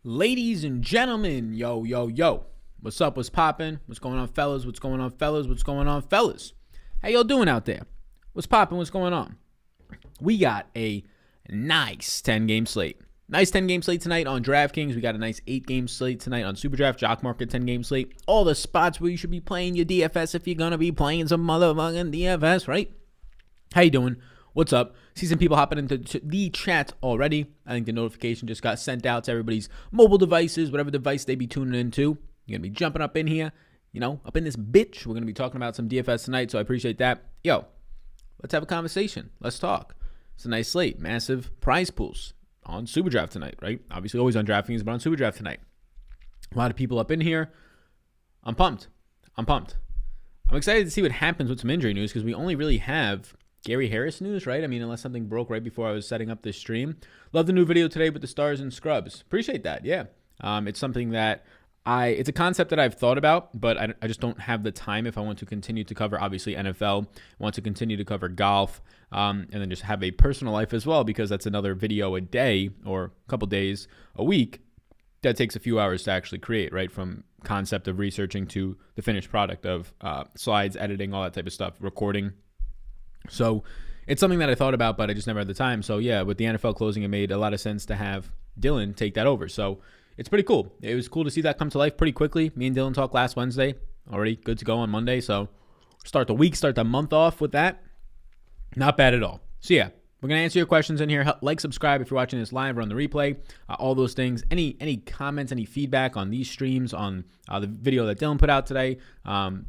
Ladies and gentlemen, yo. What's up? What's poppin'? What's going on, fellas? What's going on, fellas? What's going on, fellas? How y'all doing out there? What's poppin'? What's going on? We got a nice 10-game slate. Nice 10-game slate tonight on DraftKings. We got a nice 8-game slate tonight on SuperDraft, Jock Market 10-game slate. All the spots where you should be playing your DFS if you're going to be playing some motherfucking DFS, right? How you doing? What's up? See some people hopping into the chat already. I think the notification just got sent out to everybody's mobile devices, whatever device they be tuning into. You're going to be jumping up in here, up in this bitch. We're going to be talking about some DFS tonight, so I appreciate that. Yo, let's have a conversation. Let's talk. It's a nice slate. Massive prize pools on SuperDraft tonight, right? Obviously always on DraftKings, but on SuperDraft tonight. A lot of people up in here. I'm pumped. I'm excited to see what happens with some injury news because we only really have Gary Harris news, right? I mean, unless something broke right before I was setting up this stream. Love the new video today with the stars and scrubs. Appreciate that, yeah. It's something that it's a concept that I've thought about, but I just don't have the time if I want to continue to cover, obviously, NFL, want to continue to cover golf, and then just have a personal life as well, because that's another video a day or a couple days a week that takes a few hours to actually create, right? From concept of researching to the finished product of slides, editing, all that type of stuff, recording. So it's something that I thought about, but I just never had the time. So yeah, with the NFL closing, it made a lot of sense to have Dylan take that over. So it's pretty cool. It was cool to see that come to life pretty quickly. Me and Dylan talked last Wednesday. Already good to go on Monday. So start the month off with that. Not bad at all. So yeah, we're going to answer your questions in here. Like, subscribe if you're watching this live or on the replay. All those things. Any comments, any feedback on these streams, on the video that Dylan put out today,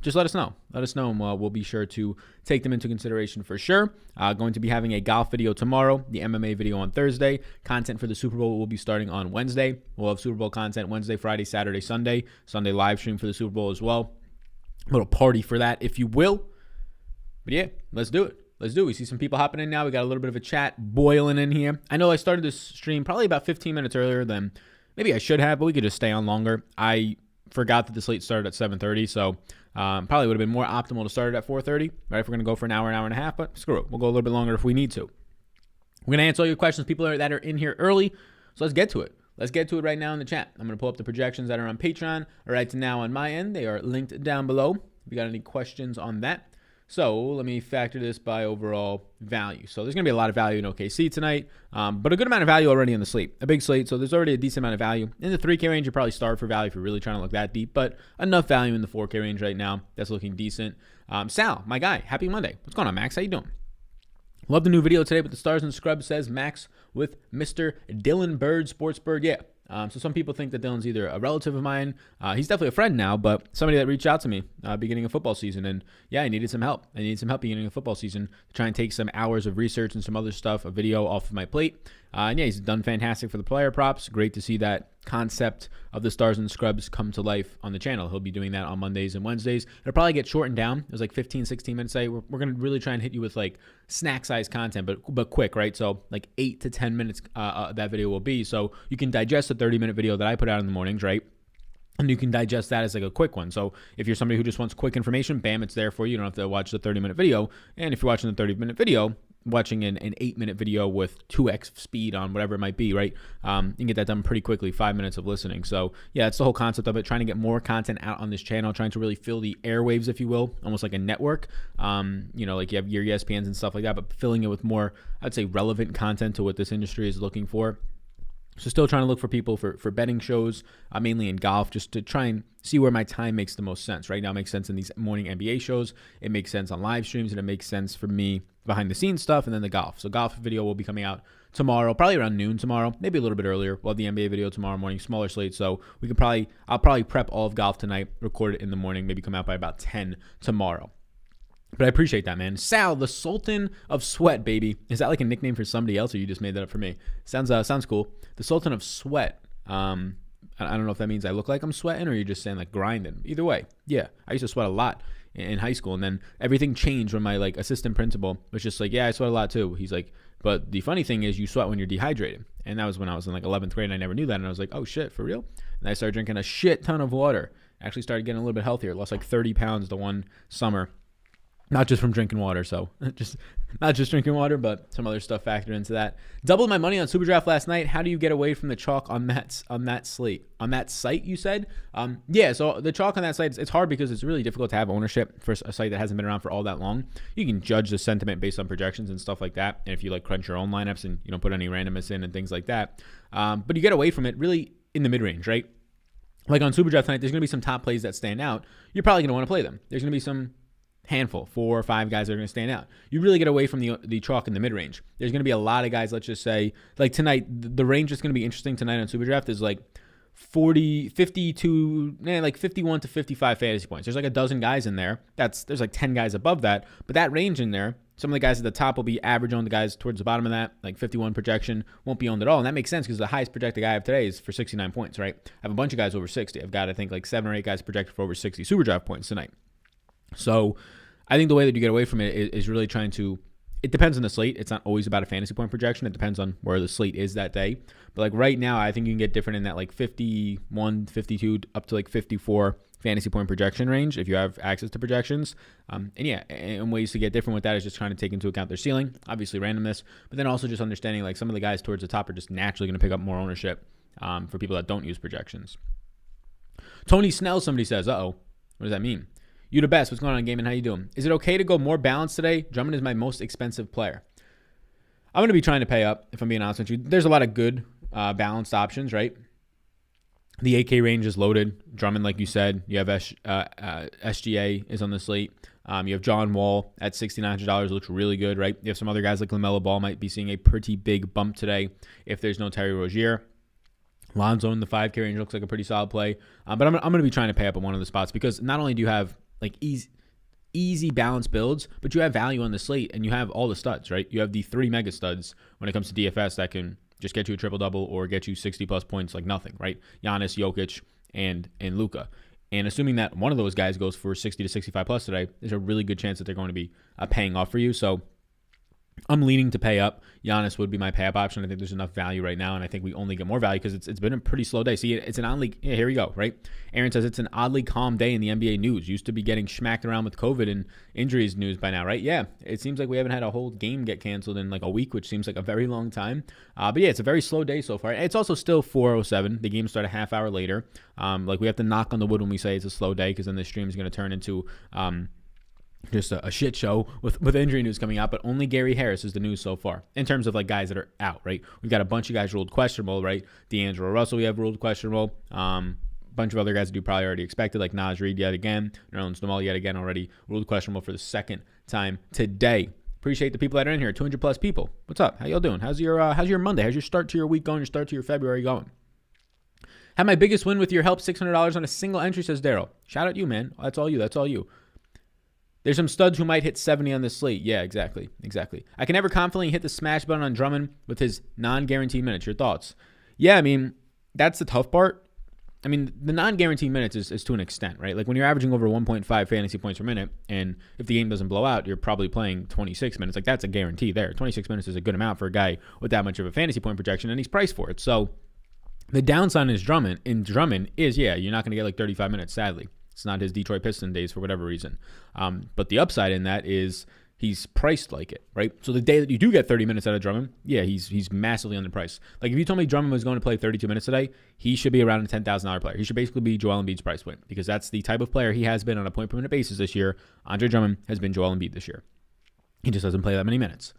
just let us know. Let us know, and we'll be sure to take them into consideration for sure. Going to be having a golf video tomorrow, the MMA video on Thursday. Content for the Super Bowl will be starting on Wednesday. We'll have Super Bowl content Wednesday, Friday, Saturday, Sunday. Sunday live stream for the Super Bowl as well. A little party for that, if you will. But yeah, let's do it. We see some people hopping in now. We got a little bit of a chat boiling in here. I know I started this stream probably about 15 minutes earlier than maybe I should have, but we could just stay on longer. I forgot that the slate started at 7:30, so probably would have been more optimal to start it at 4:30, right? If we're going to go for an hour and a half, but screw it. We'll go a little bit longer if we need to. We're going to answer all your questions, people that are in here early, so let's get to it. Let's get to it right now in the chat. I'm going to pull up the projections that are on Patreon right now on my end. They are linked down below. If you got any questions on that. So let me factor this by overall value. So there's going to be a lot of value in OKC tonight, but a good amount of value already in the slate. A big slate, so there's already a decent amount of value. In the 3K range, you're probably starved for value if you're really trying to look that deep, but enough value in the 4K range right now. That's looking decent. Sal, my guy, happy Monday. What's going on, Max? How you doing? Love the new video today with the stars and scrubs, says Max with Mr. Dylan Bird, Sports Bird. Yeah. So some people think that Dylan's either a relative of mine. He's definitely a friend now, but somebody that reached out to me beginning of football season. And yeah, I needed some help. Beginning of football season to try and take some hours of research and some other stuff, a video off of my plate. And yeah, he's done fantastic for the player props. Great to see that concept of the stars and scrubs come to life on the channel. He'll be doing that on Mondays and Wednesdays. It'll probably get shortened down. It was like 15, 16 minutes. We're going to really try and hit you with like snack size content, but quick, right? So like 8 to 10 minutes that video will be. So you can digest the 30-minute video that I put out in the mornings, right? And you can digest that as like a quick one. So if you're somebody who just wants quick information, bam, it's there for you. You don't have to watch the 30-minute video. And if you're watching the 30-minute video, watching an 8-minute video with 2x speed on whatever it might be, right? You can get that done pretty quickly, 5 minutes of listening. So yeah, that's the whole concept of it, trying to get more content out on this channel, trying to really fill the airwaves, if you will, almost like a network. Like you have your ESPNs and stuff like that, but filling it with more, I'd say, relevant content to what this industry is looking for. So still trying to look for people for betting shows, mainly in golf, just to try and see where my time makes the most sense. Right now it makes sense in these morning NBA shows. It makes sense on live streams, and it makes sense for me behind the scenes stuff, and then the golf. So golf video will be coming out tomorrow, probably around noon tomorrow, maybe a little bit earlier. We'll have the NBA video tomorrow morning, smaller slate. So I'll probably prep all of golf tonight, record it in the morning, maybe come out by about 10 tomorrow. But I appreciate that, man. Sal, the Sultan of Sweat, baby. Is that like a nickname for somebody else, or you just made that up for me? Sounds cool. The Sultan of Sweat. I don't know if that means I look like I'm sweating, or you're just saying like grinding. Either way, yeah. I used to sweat a lot in high school, and then everything changed when my like assistant principal was just like, yeah, I sweat a lot too. He's like, but the funny thing is you sweat when you're dehydrated. And that was when I was in like 11th grade, and I never knew that. And I was like, oh shit, for real? And I started drinking a shit ton of water. Actually started getting a little bit healthier. Lost like 30 pounds the one summer. Not just from drinking water, so just not just drinking water, but some other stuff factored into that. Doubled my money on Super Draft last night. How do you get away from the chalk on that slate? On that site, you said? Yeah, so the chalk on that site, it's hard because it's really difficult to have ownership for a site that hasn't been around for all that long. You can judge the sentiment based on projections and stuff like that, and if you like crunch your own lineups and you don't put any randomness in and things like that. But you get away from it really in the mid-range, right? Like on Super Draft tonight, there's going to be some top plays that stand out. You're probably going to want to play them. There's going to be some handful, 4 or 5 guys that are going to stand out. You really get away from the chalk in the mid-range. There's going to be a lot of guys, let's just say, like tonight, the range that's going to be interesting tonight on Super Draft is like 51 to 55 fantasy points. There's like a dozen guys in there. There's like 10 guys above that, but that range in there, some of the guys at the top will be average owned. The guys towards the bottom of that, like 51 projection, won't be owned at all. And that makes sense because the highest projected guy I have today is for 69 points, right? I have a bunch of guys over 60. I've got, I think, like 7 or 8 guys projected for over 60 Super Draft points tonight. So I think the way that you get away from it is really trying to, it depends on the slate. It's not always about a fantasy point projection. It depends on where the slate is that day. But like right now, I think you can get different in that like 51, 52, up to like 54 fantasy point projection range if you have access to projections. And ways to get different with that is just trying to take into account their ceiling, obviously randomness, but then also just understanding like some of the guys towards the top are just naturally going to pick up more ownership for people that don't use projections. Tony Snell, somebody says, what does that mean? You the best. What's going on, Gaming? How you doing? Is it okay to go more balanced today? Drummond is my most expensive player. I'm going to be trying to pay up, if I'm being honest with you. There's a lot of good balanced options, right? The 8K range is loaded. Drummond, like you said, you have SGA is on the slate. You have John Wall at $6,900. Looks really good, right? You have some other guys like LaMelo Ball might be seeing a pretty big bump today if there's no Terry Rozier. Lonzo in the 5K range looks like a pretty solid play. But I'm going to be trying to pay up at one of the spots because not only do you have like easy balanced builds, but you have value on the slate and you have all the studs, right? You have the 3 mega studs when it comes to DFS that can just get you a triple-double or get you 60-plus points like nothing, right? Giannis, Jokic, and Luka. And assuming that one of those guys goes for 60 to 65-plus today, there's a really good chance that they're going to be paying off for you. So I'm leaning to pay up. Giannis would be my pay up option. I think there's enough value right now, and I think we only get more value because it's been a pretty slow day. See, it's an oddly, here we go, right? Aaron says it's an oddly calm day in the NBA news. Used to be getting smacked around with COVID and injuries news by now, right? Yeah, it seems like we haven't had a whole game get canceled in like a week, which seems like a very long time. But yeah, it's a very slow day so far. It's also still 4:07. The game started a half hour later. Like we have to knock on the wood when we say it's a slow day because then the stream is going to turn into just a shit show with injury news coming out, but only Gary Harris is the news so far in terms of like guys that are out, right? We've got a bunch of guys ruled questionable, right? D'Angelo Russell we have ruled questionable. Bunch of other guys that you probably already expected, like Naz Reid yet again, Nerlens Noel yet again already ruled questionable for the second time today. Appreciate the people that are in here, 200 plus people. What's up? How y'all doing? How's your Monday? How's your start to your week going? Your start to your February going? Had my biggest win with your help, $600 on a single entry, says Daryl. Shout out you, man. That's all you. That's all you. There's some studs who might hit 70 on this slate. Yeah, exactly. I can never confidently hit the smash button on Drummond with his non-guaranteed minutes. Your thoughts? Yeah, I mean, that's the tough part. I mean, the non-guaranteed minutes is to an extent, right? Like when you're averaging over 1.5 fantasy points per minute, and if the game doesn't blow out, you're probably playing 26 minutes. Like that's a guarantee there. 26 minutes is a good amount for a guy with that much of a fantasy point projection, and he's priced for it. So the downside is Drummond is, yeah, you're not going to get like 35 minutes, sadly. It's not his Detroit Piston days for whatever reason. But the upside in that is he's priced like it, right? So the day that you do get 30 minutes out of Drummond, yeah, he's massively underpriced. Like if you told me Drummond was going to play 32 minutes today, he should be around a $10,000 player. He should basically be Joel Embiid's price point because that's the type of player he has been on a point per minute basis this year. Andre Drummond has been Joel Embiid this year. He just doesn't play that many minutes.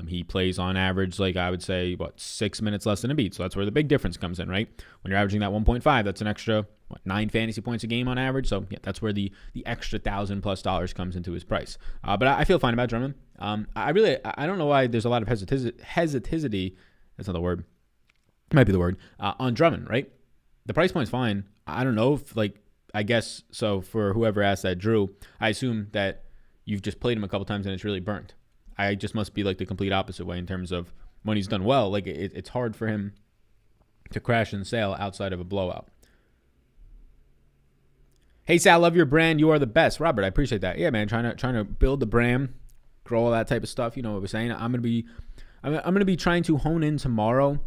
He plays on average, like I would say, 6 minutes less than Embiid. So that's where the big difference comes in, right? When you're averaging that 1.5, that's an extra 9 fantasy points a game on average. So yeah, that's where the extra $1,000+ comes into his price. But I feel fine about Drummond. I don't know why there's a lot of hesitancy. That's not the word. It might be the word on Drummond, right? The price point's fine. I don't know if I guess so. For whoever asked that, Drew, I assume that you've just played him a couple times and it's really burnt. I just must be like the complete opposite way in terms of when he's done well. Like it's hard for him to crash and sail outside of a blowout. Hey Sal, love your brand. You are the best, Robert. I appreciate that. Yeah, man. Trying to build the brand, grow all that type of stuff. You know what we're saying. I'm gonna be trying to hone in tomorrow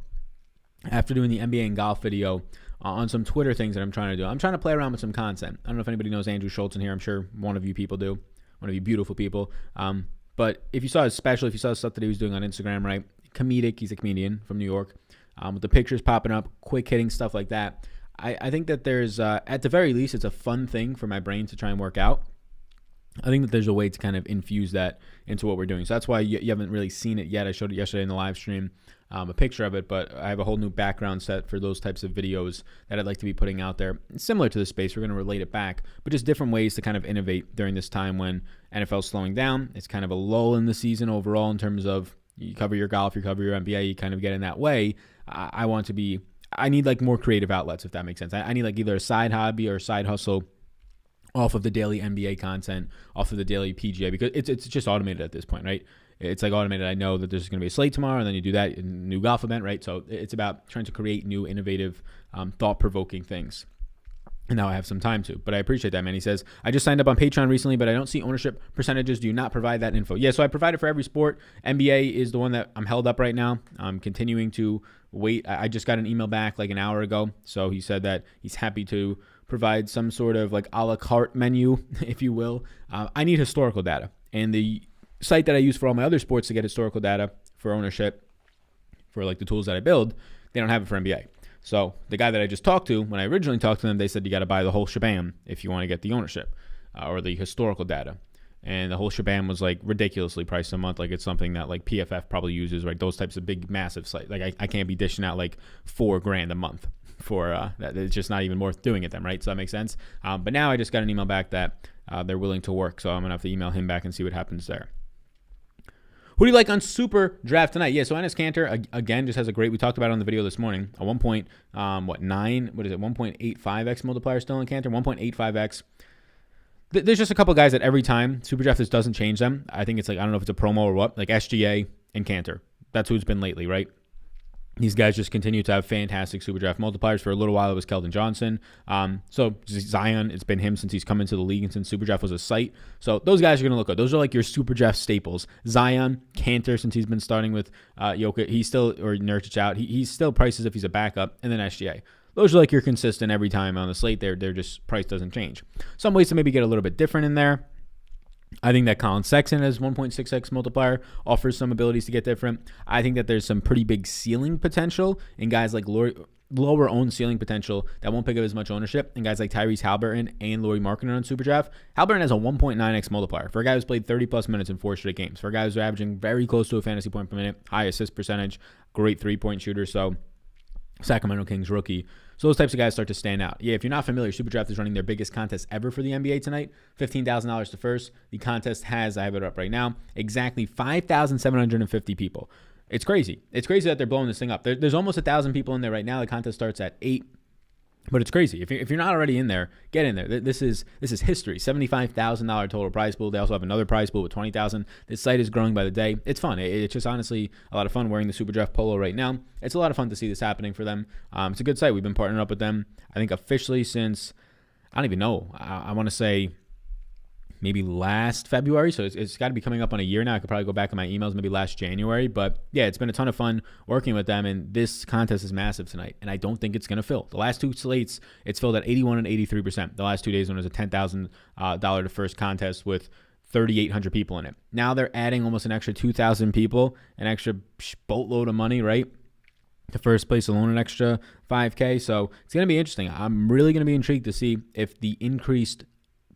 after doing the NBA and golf video on some Twitter things that I'm trying to do. I'm trying to play around with some content. I don't know if anybody knows Andrew Schultz in here. I'm sure one of you people do. want to be beautiful people. But if you saw his special, if you saw the stuff that he was doing on Instagram, right? Comedic. He's a comedian from New York. With the pictures popping up, quick hitting stuff like that. I think that there's, at the very least, it's a fun thing for my brain to try and work out. I think that there's a way to kind of infuse that into what we're doing. So that's why you haven't really seen it yet. I showed it yesterday in the live stream, a picture of it, but I have a whole new background set for those types of videos that I'd like to be putting out there. Similar to the space, we're going to relate it back, but just different ways to kind of innovate during this time when NFL's slowing down. It's kind of a lull in the season overall in terms of you cover your golf, you cover your NBA, you kind of get in that way. I need like more creative outlets, if that makes sense. I need like either a side hobby or a side hustle off of the daily NBA content, off of the daily PGA, because it's just automated at this point, right? It's like automated. I know that there's going to be a slate tomorrow, and then you do that in a new golf event, right? So it's about trying to create new, innovative, thought-provoking things. And now I have some time to, but I appreciate that, man. He says, I just signed up on Patreon recently, but I don't see ownership percentages. Do you not provide that info? Yeah, so I provide it for every sport. NBA is the one that I'm held up right now. I'm continuing to wait. I just got an email back like an hour ago. So he said that he's happy to provide some sort of like a la carte menu, if you will. I need historical data. And the site that I use for all my other sports to get historical data for ownership, for like the tools that I build, they don't have it for NBA. So the guy that I just talked to, when I originally talked to them, they said you got to buy the whole shebang if you want to get the ownership or the historical data. And the whole shebang was like ridiculously priced a month. Like it's something that like PFF probably uses, right? Those types of big, massive sites. Like I can't be dishing out like $4,000 a month for that. It's just not even worth doing it then, right? So that makes sense. But now I just got an email back that they're willing to work. So I'm going to have to email him back and see what happens there. Who do you like on Super Draft tonight? Yeah, so Enes Kanter, again, just has a great, we talked about it on the video this morning, a 1.85x multiplier still in Kanter, 1.85x. There's just a couple guys that every time Super Draft just doesn't change them. I think it's like, I don't know if it's a promo or what, like SGA and Kanter. That's who it's been lately, right? These guys just continue to have fantastic Super Draft multipliers. For a little while, it was Keldon Johnson. So Zion, it's been him since he's come into the league and since Super Draft was a site. So those guys are going to look good. Those are like your Super Draft staples. Zion, Kanter, since he's been starting with Jokic, he's still, or Nurkic out, he's still priced as if he's a backup. And then SGA. Those are like your consistent every time on the slate. They're just, price doesn't change. Some ways to maybe get a little bit different in there. I think that Colin Sexton as 1.6x multiplier offers some abilities to get different. I think that there's some pretty big ceiling potential in guys like lower owned ceiling potential that won't pick up as much ownership, and guys like Tyrese Halliburton and Lauri Markkanen on Super Draft. Halliburton has a 1.9x multiplier for a guy who's played 30 plus minutes in 4 straight games, for a guy who's averaging very close to a fantasy point per minute, high assist percentage, great 3-point shooter. So Sacramento Kings rookie. So those types of guys start to stand out. Yeah, if you're not familiar, Super Draft is running their biggest contest ever for the NBA tonight. $15,000 to first. The contest has, I have it up right now, exactly 5,750 people. It's crazy. It's crazy that they're blowing this thing up. There's almost 1,000 people in there right now. The contest starts at 8. But it's crazy. If you're not already in there, get in there. This is history. $75,000 total prize pool. They also have another prize pool with $20,000. This site is growing by the day. It's fun. It's just honestly a lot of fun wearing the Super Draft polo right now. It's a lot of fun to see this happening for them. It's a good site. We've been partnering up with them, I think, officially since, I don't even know. I want to say maybe last February. So it's got to be coming up on a year now. I could probably go back in my emails, maybe last January. But yeah, it's been a ton of fun working with them. And this contest is massive tonight. And I don't think it's going to fill. The last 2 slates, it's filled at 81 and 83%. The last 2 days when it was a $10,000 to first contest with 3,800 people in it. Now they're adding almost an extra 2,000 people, an extra boatload of money, right? To first place alone, an extra $5K. So it's going to be interesting. I'm really going to be intrigued to see if the increased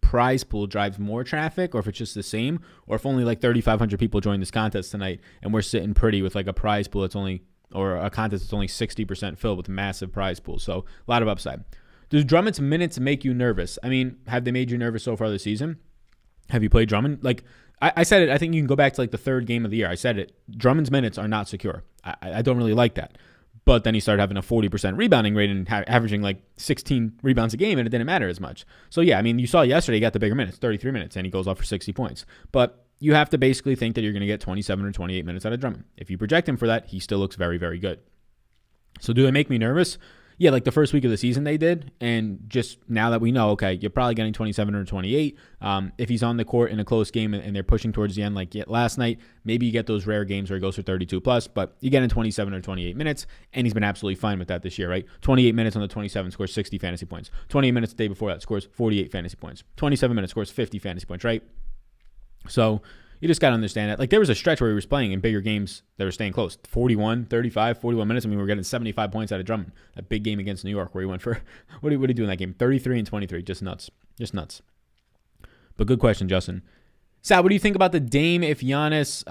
prize pool drives more traffic, or if it's just the same, or if only like 3,500 people join this contest tonight and we're sitting pretty with like a prize pool that's only, or a contest that's only 60% filled with a massive prize pool. So a lot of upside. Does Drummond's minutes make you nervous? I mean, have they made you nervous so far this season? Have you played Drummond? Like I said it, I think you can go back to like the 3rd game of the year. I said it. Drummond's minutes are not secure. I don't really like that. But then he started having a 40% rebounding rate and averaging like 16 rebounds a game, and it didn't matter as much. So, yeah, I mean, you saw yesterday he got the bigger minutes, 33 minutes, and he goes off for 60 points. But you have to basically think that you're going to get 27 or 28 minutes out of Drummond. If you project him for that, he still looks very, very good. So do they make me nervous? Yeah, like the first week of the season they did. And just now that we know, okay, you're probably getting 27 or 28. If he's on the court in a close game and they're pushing towards the end like last night, maybe you get those rare games where he goes for 32 plus, but you get in 27 or 28 minutes, and he's been absolutely fine with that this year, right? 28 minutes on the 27 scores 60 fantasy points. 28 minutes the day before that scores 48 fantasy points. 27 minutes scores 50 fantasy points, right? So you just got to understand that. Like, there was a stretch where he was playing in bigger games that were staying close. 41, 35, 41 minutes. I mean, we were getting 75 points out of Drummond. That big game against New York where he went for, what did he do in that game? 33 and 23. Just nuts. Just nuts. But good question, Justin. Sal, what do you think about the Dame if Giannis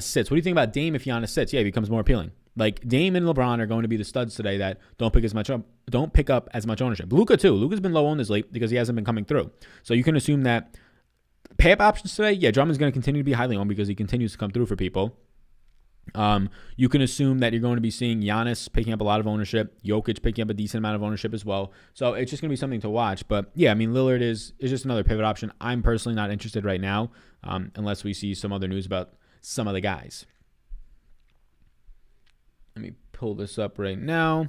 sits? What do you think about Dame if Giannis sits? Yeah, he becomes more appealing. Like, Dame and LeBron are going to be the studs today that don't pick up as much ownership. Luka too. Luka's been low owned this late because he hasn't been coming through. So you can assume that pay-up options today, yeah, Drummond's going to continue to be highly owned because he continues to come through for people. You can assume that you're going to be seeing Giannis picking up a lot of ownership, Jokic picking up a decent amount of ownership as well. So it's just going to be something to watch. But yeah, I mean, Lillard is just another pivot option. I'm personally not interested right now unless we see some other news about some of the guys. Let me pull this up right now.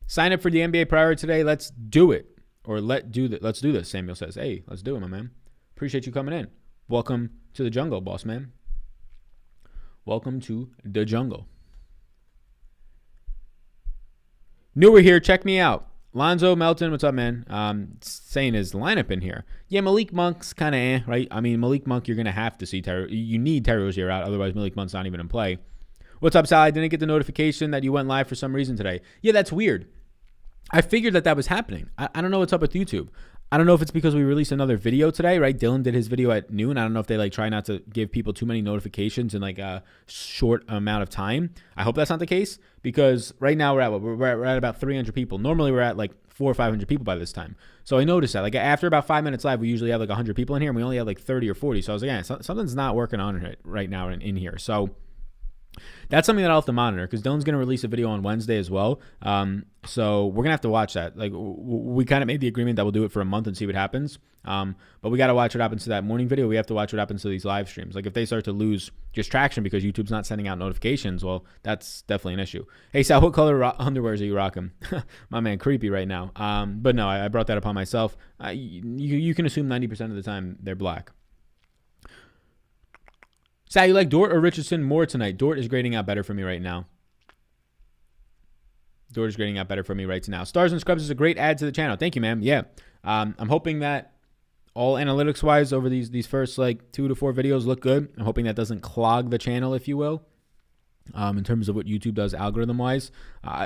Sign up for the NBA Priority today. Let's do it. Or let's do this, Samuel says. Hey, let's do it, my man. Appreciate you coming in. Welcome to the jungle, boss man. Welcome to the jungle. Newer here. Check me out. Lonzo Melton, what's up, man? Saying his lineup in here. Yeah, Malik Monk's kind of right? I mean, Malik Monk, you're going to have to see Terry. You need Terry Rozier out. Otherwise, Malik Monk's not even in play. What's up, Sal? I didn't get the notification that you went live for some reason today. Yeah, that's weird. I figured that was happening. I don't know what's up with YouTube. I don't know if it's because we released another video today, right? Dylan did his video at noon. I don't know if they try not to give people too many notifications in a short amount of time. I hope that's not the case because right now we're at about 300 people. Normally we're at 400 or 500 people by this time. So I noticed that after about 5 minutes live, we usually have 100 people in here and we only have 30 or 40. So I was like, yeah, something's not working on it right now in here. So that's something that I'll have to monitor because Dylan's going to release a video on Wednesday as well. So we're going to have to watch that. We kind of made the agreement that we'll do it for a month and see what happens. But we got to watch what happens to that morning video. We have to watch what happens to these live streams. If they start to lose just traction because YouTube's not sending out notifications, well, that's definitely an issue. Hey, Sal, what color underwears are you rocking? My man, creepy right now. But no, I brought that upon myself. You can assume 90% of the time they're black. Sal, you like Dort or Richardson more tonight? Dort is grading out better for me right now. Stars and Scrubs is a great add to the channel. Thank you, man. Yeah. I'm hoping that all analytics-wise over these first 2 to 4 videos look good. I'm hoping that doesn't clog the channel, if you will. In terms of what YouTube does algorithm-wise.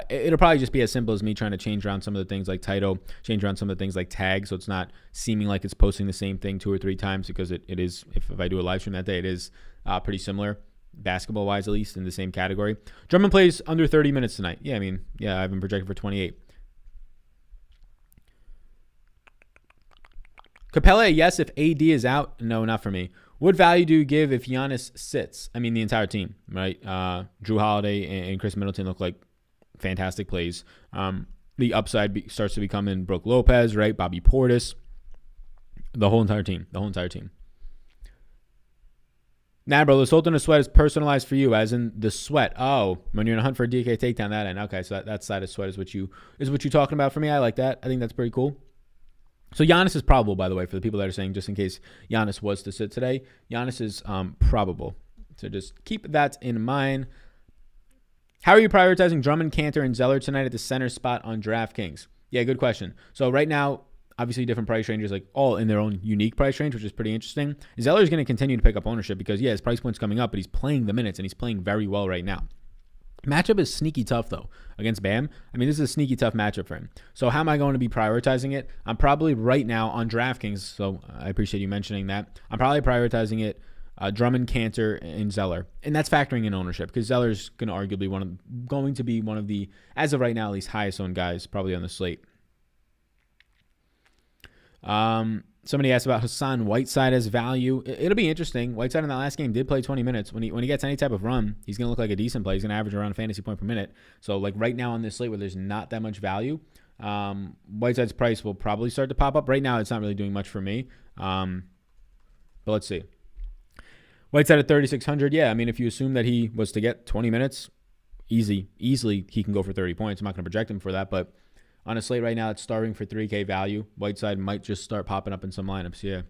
It'll probably just be as simple as me trying to change around some of the things like title, change around some of the things like tags, so it's not seeming like it's posting the same thing 2 or 3 times because it is, if I do a live stream that day, it is pretty similar, basketball-wise at least, in the same category. Drummond plays under 30 minutes tonight. Yeah, I've been projected for 28. Capella, yes, if AD is out. No, not for me. What value do you give if Giannis sits? I mean, the entire team, right? Drew Holiday and Chris Middleton look like fantastic plays. The upside starts to become in Brook Lopez, right? Bobby Portis. The whole entire team. Nah, bro, the Sultan of Sweat is personalized for you, as in the sweat. Oh, when you're in a hunt for a DK takedown, that end. Okay, so that side of sweat is what you're talking about for me. I like that. I think that's pretty cool. So Giannis is probable, by the way, for the people that are saying just in case Giannis was to sit today. Giannis is probable. So just keep that in mind. How are you prioritizing Drummond, Cantor, and Zeller tonight at the center spot on DraftKings? Yeah, good question. So right now, obviously different price ranges, all in their own unique price range, which is pretty interesting. Zeller is going to continue to pick up ownership because, yeah, his price point's coming up, but he's playing the minutes, and he's playing very well right now. Matchup is sneaky tough, though, against Bam. I mean, this is a sneaky tough matchup for him. So how am I going to be prioritizing it? I'm probably right now on DraftKings, so I appreciate you mentioning that. I'm probably prioritizing it Drummond, Cantor, and Zeller. And that's factoring in ownership because Zeller's going to be one of the, as of right now, at least highest owned guys probably on the slate. Somebody asked about Hassan Whiteside as value. It'll be interesting. Whiteside in that last game did play 20 minutes. When he gets any type of run, he's going to look like a decent play. He's going to average around a fantasy point per minute. So right now on this slate where there's not that much value, Whiteside's price will probably start to pop up. Right now it's not really doing much for me. But let's see. Whiteside at 3,600. Yeah, I mean, if you assume that he was to get 20 minutes, easily he can go for 30 points. I'm not going to project him for that, but on a slate right now, it's starting for 3K value. Whiteside might just start popping up in some lineups, yeah.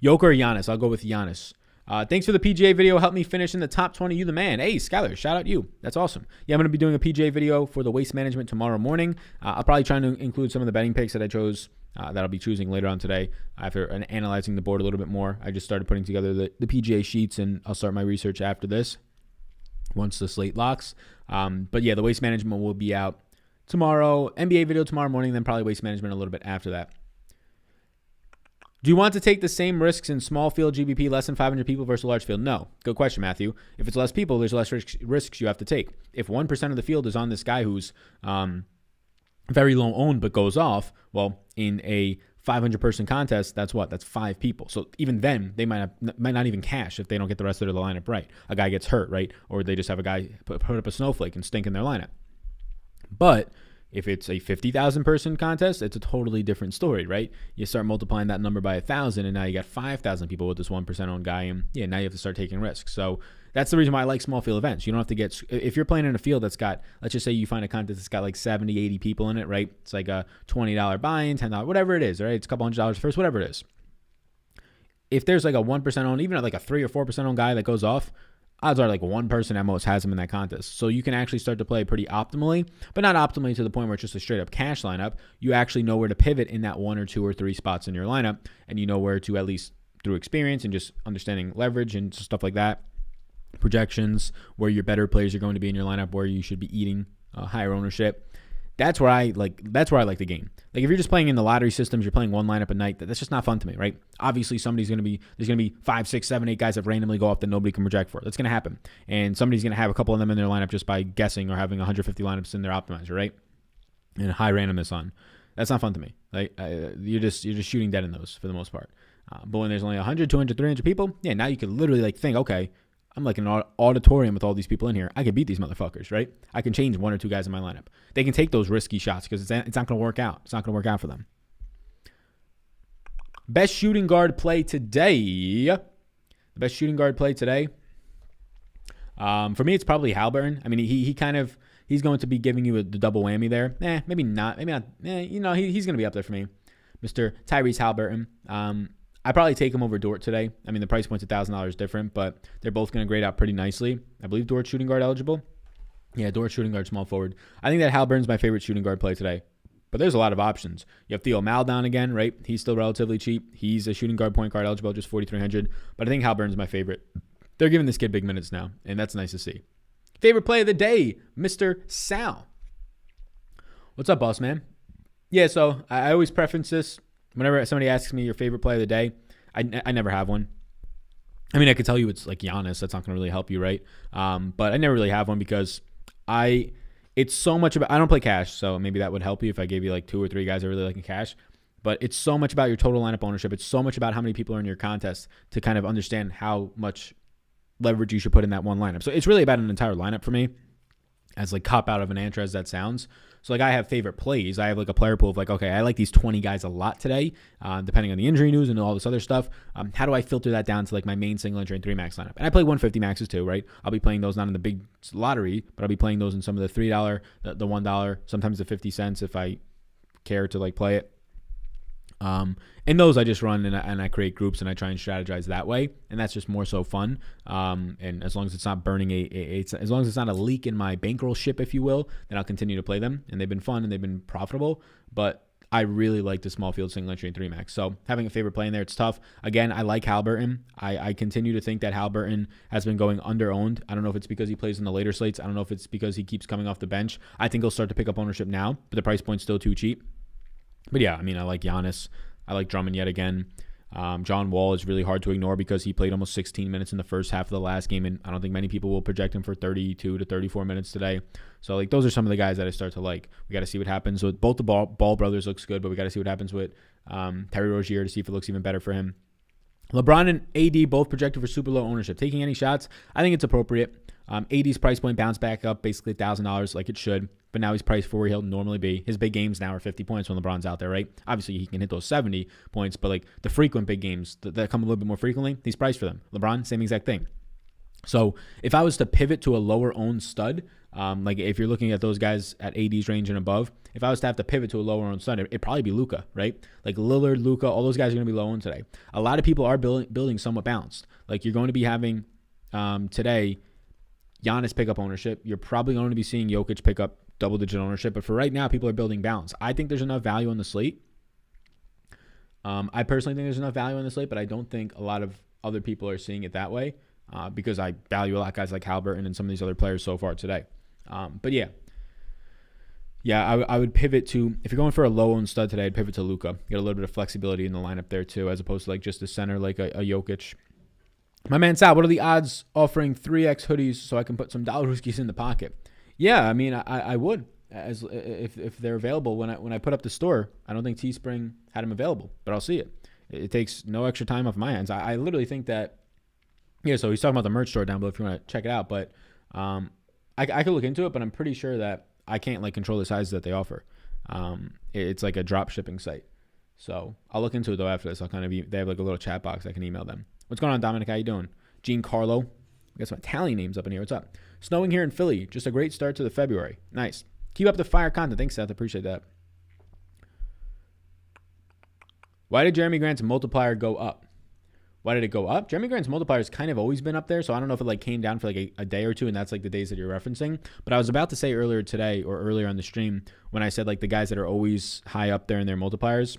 Joker or Giannis? I'll go with Giannis. Thanks for the PGA video. Help me finish in the top 20. You the man. Hey, Skyler, shout out you. That's awesome. Yeah, I'm going to be doing a PGA video for the waste management tomorrow morning. I'll probably try to include some of the betting picks that I chose that I'll be choosing later on today after analyzing the board a little bit more. I just started putting together the PGA sheets, and I'll start my research after this once the slate locks. But yeah, the waste management will be out tomorrow. NBA video tomorrow morning, then probably waste management a little bit after that. Do you want to take the same risks in small field GBP, less than 500 people versus a large field? No. Good question, Matthew. If it's less people, there's less risks you have to take. If 1% of the field is on this guy who's very low owned but goes off, well, in a 500-person contest, that's what? That's 5 people. So even then, they might not even cash if they don't get the rest of the lineup right. A guy gets hurt, right? Or they just have a guy put up a snowflake and stink in their lineup. But if it's a 50,000-person contest, it's a totally different story, right? You start multiplying that number by 1,000, and now you got 5,000 people with this 1% owned guy, and yeah, now you have to start taking risks. So that's the reason why I like small field events. You don't have to get, if you're playing in a field that's got, let's just say you find a contest that's got like 70, 80 people in it, right? It's like a $20 buy-in, $10, whatever it is, right? It's a couple $100 first, whatever it is. If there's like a 1% owned, even like a 3 or 4% owned guy that goes off, odds are like one person at most has him in that contest. So you can actually start to play pretty optimally, but not optimally to the point where it's just a straight up cash lineup. You actually know where to pivot in that 1 or 2 or 3 spots in your lineup, and you know where to, at least through experience and just understanding leverage and stuff like that, projections, where your better players are going to be in your lineup, where you should be eating higher ownership. That's where I like the game. Like if you're just playing in the lottery systems, you're playing one lineup a night, that's just not fun to me, right? Obviously there's going to be 5, 6, 7, 8 guys that randomly go off that nobody can project for. That's going to happen. And somebody's going to have a couple of them in their lineup just by guessing or having 150 lineups in their optimizer, right? And high randomness on. That's not fun to me. Like you're just shooting dead in those for the most part. But when there's only 100, 200, 300 people, yeah, now you can literally like think, okay, I'm like an auditorium with all these people in here. I can beat these motherfuckers, right? I can change 1 or 2 guys in my lineup. They can take those risky shots because it's not going to work out. It's not going to work out for them. Best shooting guard play today. The best shooting guard play today. For me, it's probably Haliburton. I mean, he's going to be giving you the double whammy there. Maybe not. Maybe not. He's going to be up there for me. Mr. Tyrese Haliburton. I probably take him over Dort today. I mean, the price point's $1,000 different, but they're both going to grade out pretty nicely. I believe Dort's shooting guard eligible. Yeah, Dort's shooting guard, small forward. I think that Haliburton's my favorite shooting guard play today. But there's a lot of options. You have Theo Maledon again, right? He's still relatively cheap. He's a shooting guard, point guard eligible, just $4,300. But I think Haliburton's my favorite. They're giving this kid big minutes now, and that's nice to see. Favorite play of the day, Mr. Sal. What's up, boss man? Yeah, so I always preference this. Whenever somebody asks me your favorite play of the day, I never have one. I mean, I could tell you it's like Giannis. That's not going to really help you, right? But I never really have one because it's so much about, I don't play cash, so maybe that would help you if I gave you like 2 or 3 guys I really like in cash. But it's so much about your total lineup ownership. It's so much about how many people are in your contest to kind of understand how much leverage you should put in that one lineup. So it's really about an entire lineup for me, as like cop out of an answer as that sounds. So like I have favorite plays. I have like a player pool of like, okay, I like these 20 guys a lot today, depending on the injury news and all this other stuff. How do I filter that down to like my main single entry and 3 max lineup? And I play 150 maxes too, right? I'll be playing those not in the big lottery, but I'll be playing those in some of the $3, the $1, sometimes the 50 cents if I care to like play it. And those I just run and I create groups and I try and strategize that way, and that's just more so fun. And as long as it's not burning as long as it's not a leak in my bankroll ship, if you will, then I'll continue to play them. And they've been fun and they've been profitable. But I really like the small field single entry and 3 max. So having a favorite play in there, it's tough. Again, I like Haliburton. I continue to think that Haliburton has been going under-owned. I don't know if it's because he plays in the later slates. I don't know if it's because he keeps coming off the bench. I think he'll start to pick up ownership now, but the price point's still too cheap. But yeah, I mean, I like Giannis. I like Drummond yet again. John Wall is really hard to ignore because he played almost 16 minutes in the first half of the last game, and I don't think many people will project him for 32 to 34 minutes today. So, like, those are some of the guys that I start to like. We got to see what happens with both the Ball brothers looks good, but we got to see what happens with Terry Rozier to see if it looks even better for him. LeBron and AD both projected for super low ownership. Taking any shots, I think it's appropriate. AD's price point bounced back up basically $1,000 like it should, but now he's priced for where he'll normally be. His big games now are 50 points when LeBron's out there, right? Obviously, he can hit those 70 points, but like the frequent big games that come a little bit more frequently, he's priced for them. LeBron, same exact thing. So if I was to pivot to a lower owned stud, like if you're looking at those guys at AD's range and above, if I was to have to pivot to a lower owned stud, it'd probably be Luka, right? Like Lillard, Luka, all those guys are going to be low owned today. A lot of people are building somewhat balanced. Like you're going to be having today Giannis pick up ownership. You're probably going to be seeing Jokic pick up double-digit ownership. But for right now, people are building balance. I think there's enough value on the slate. I personally think there's enough value on the slate, but I don't think a lot of other people are seeing it that way because I value a lot of guys like Halliburton and some of these other players so far today. But yeah, I would pivot to, if you're going for a low-owned stud today, I'd pivot to Luka. Get a little bit of flexibility in the lineup there too, as opposed to like just a center like a Jokic. My man Sal, what are the odds offering 3x hoodies so I can put some Dollarooskies in the pocket? Yeah, I mean, I would, as if they're available. When I put up the store, I don't think Teespring had them available, but I'll see it. It takes no extra time off my hands. I literally think that, yeah, so he's talking about the merch store down below if you want to check it out, but I could look into it, but I'm pretty sure that I can't like control the sizes that they offer. It's like a drop shipping site. So I'll look into it though after this. I'll kind of they have like a little chat box I can email them. What's going on, Dominic? How you doing? Gene Carlo. I got some Italian names up in here. What's up? Snowing here in Philly. Just a great start to the February. Nice. Keep up the fire content. Thanks, Seth. Appreciate that. Why did Jeremy Grant's multiplier go up? Why did it go up? Jeremy Grant's multiplier has kind of always been up there, so I don't know if it like came down for like a day or two, and that's like the days that you're referencing. But I was about to say earlier today or earlier on the stream when I said like the guys that are always high up there in their multipliers.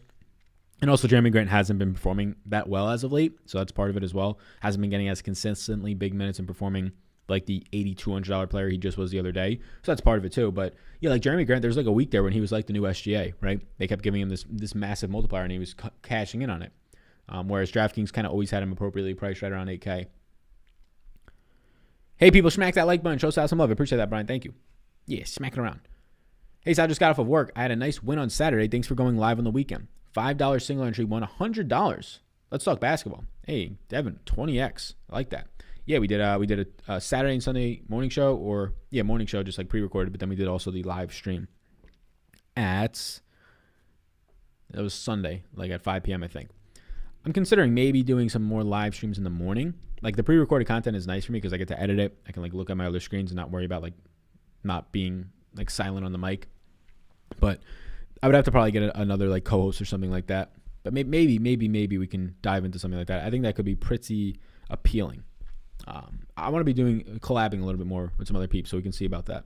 And also, Jeremy Grant hasn't been performing that well as of late, so that's part of it as well. Hasn't been getting as consistently big minutes and performing like the $8,200 player he just was the other day. So that's part of it too. But yeah, like Jeremy Grant, there's like a week there when he was like the new SGA, right? They kept giving him this massive multiplier, and he was cashing in on it. Whereas DraftKings kind of always had him appropriately priced right around 8K. Hey, people, smack that like button. Show Sal some love. I appreciate that, Brian. Thank you. Yeah, smack it around. Hey, Sal, just got off of work. I had a nice win on Saturday. Thanks for going live on the weekend. $5 single entry won $100. Let's talk basketball. Hey, Devin, 20x. I like that. Yeah, we did a Saturday and Sunday morning show, morning show, just like pre-recorded, but then we did also the live stream it was Sunday, like at 5 p.m. I think. I'm considering maybe doing some more live streams in the morning. Like the pre-recorded content is nice for me because I get to edit it. I can like look at my other screens and not worry about like not being like silent on the mic. But I would have to probably get another like co-host or something like that. But maybe we can dive into something like that. I think that could be pretty appealing. I want to be collabing a little bit more with some other peeps so we can see about that.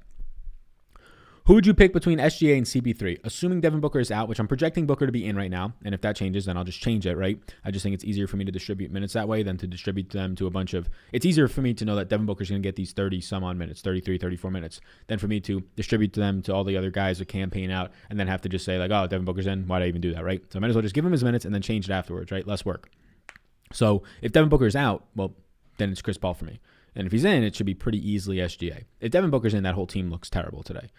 Who would you pick between SGA and CP3? Assuming Devin Booker is out, which I'm projecting Booker to be in right now. And if that changes, then I'll just change it, right? I just think it's easier for me to distribute minutes that way than to distribute them to a bunch of... It's easier for me to know that Devin Booker's going to get these 30-some-odd minutes, 33, 34 minutes, than for me to distribute them to all the other guys who campaign out and then have to just say, like, oh, Devin Booker's in. Why'd I even do that, right? So I might as well just give him his minutes and then change it afterwards, right? Less work. So if Devin Booker's out, well, then it's Chris Paul for me. And if he's in, it should be pretty easily SGA. If Devin Booker's in, that whole team looks terrible today.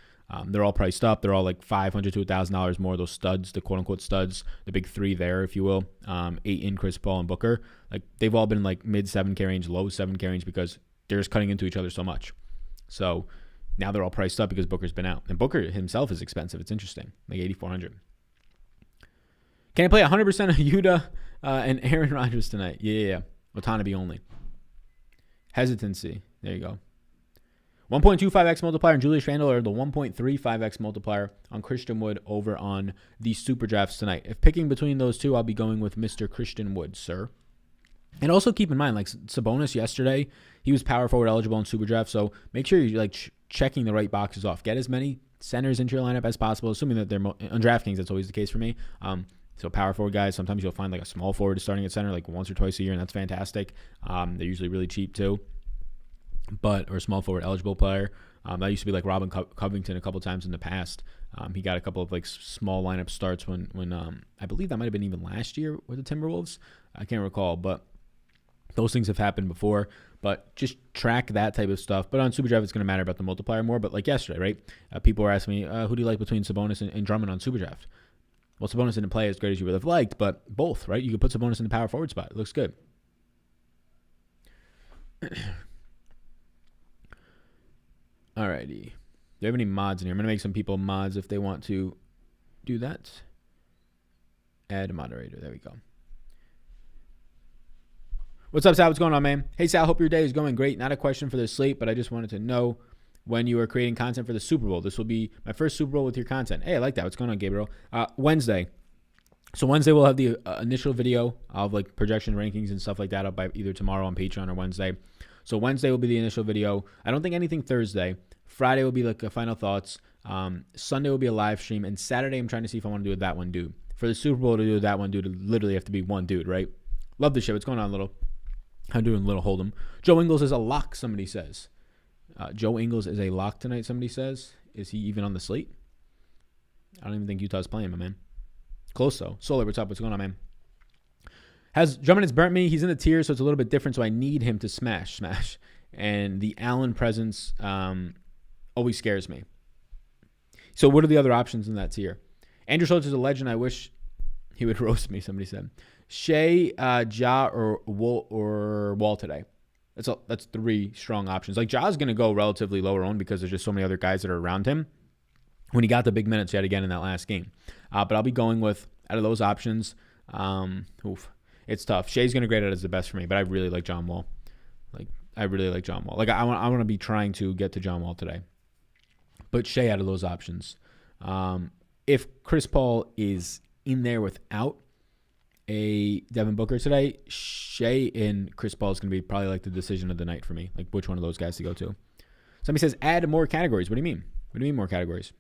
They're all priced up. They're all like $500 to $1,000 more. Those studs, the quote-unquote studs, the big three there, if you will, 8 in Chris Paul and Booker. Like they've all been like mid 7K range, low 7K range because they're just cutting into each other so much. So now they're all priced up because Booker's been out. And Booker himself is expensive. It's interesting, like $8,400. Can I play 100% of Yuta and Aaron Rodgers tonight? Yeah. Watanabe only. Hesitancy. There you go. 1.25x multiplier on Julius Randle or the 1.35x multiplier on Christian Wood over on the Super Drafts tonight. If picking between those two, I'll be going with Mr. Christian Wood, sir. And also keep in mind, like Sabonis yesterday, he was power forward eligible in Super Draft, so make sure you're like checking the right boxes off. Get as many centers into your lineup as possible, assuming that they're on DraftKings. That's always the case for me. So power forward guys, sometimes you'll find like a small forward starting at center like once or twice a year, and that's fantastic. They're usually really cheap too. Or a small forward eligible player. That used to be like Robin Covington a couple times in the past. He got a couple of like small lineup starts when I believe that might have been even last year with the Timberwolves. I can't recall, but those things have happened before. But just track that type of stuff. But on Super Draft, it's going to matter about the multiplier more. But like yesterday, right? People were asking me, who do you like between Sabonis and Drummond on Super Draft? Well, Sabonis didn't play as great as you would have liked, but both, right? You could put Sabonis in the power forward spot. It looks good. Alrighty. Do you have any mods in here? I'm going to make some people mods if they want to do that. Add a moderator. There we go. What's up, Sal? What's going on, man? Hey, Sal, hope your day is going great. Not a question for the slate, but I just wanted to know when you are creating content for the Super Bowl. This will be my first Super Bowl with your content. Hey, I like that. What's going on, Gabriel? Wednesday. So Wednesday we'll have the initial video of like projection rankings and stuff like that up by either tomorrow on Patreon or Wednesday. So Wednesday will be the initial video. I don't think anything Thursday. Friday will be like a final thoughts. Sunday will be a live stream. And Saturday I'm trying to see if I want to do that one dude. For the Super Bowl to do that one dude, it literally have to be one dude, right? Love the shit. What's going on, Little? I'm doing Little Hold'em. Joe Ingles is a lock, somebody says. Joe Ingles is a lock tonight, somebody says. Is he even on the slate? I don't even think Utah's playing, my man. Close, though. Solar, what's up? What's going on, man? Drummond has burnt me. He's in the tier, so it's a little bit different, so I need him to smash. And the Allen presence always scares me. So what are the other options in that tier? Andrew Schultz is a legend. I wish he would roast me, somebody said. Shea, Ja, or Wall today. That's three strong options. Like, Ja's going to go relatively lower owned because there's just so many other guys that are around him when he got the big minutes yet again in that last game. But I'll be going with, out of those options, it's tough. Shea's going to grade it as the best for me, but I really like John Wall. I really like John Wall. I want to be trying to get to John Wall today. But Shea out of those options. If Chris Paul is in there without a Devin Booker today, Shea and Chris Paul is going to be probably like the decision of the night for me. Like which one of those guys to go to. Somebody says add more categories. What do you mean? What do you mean more categories?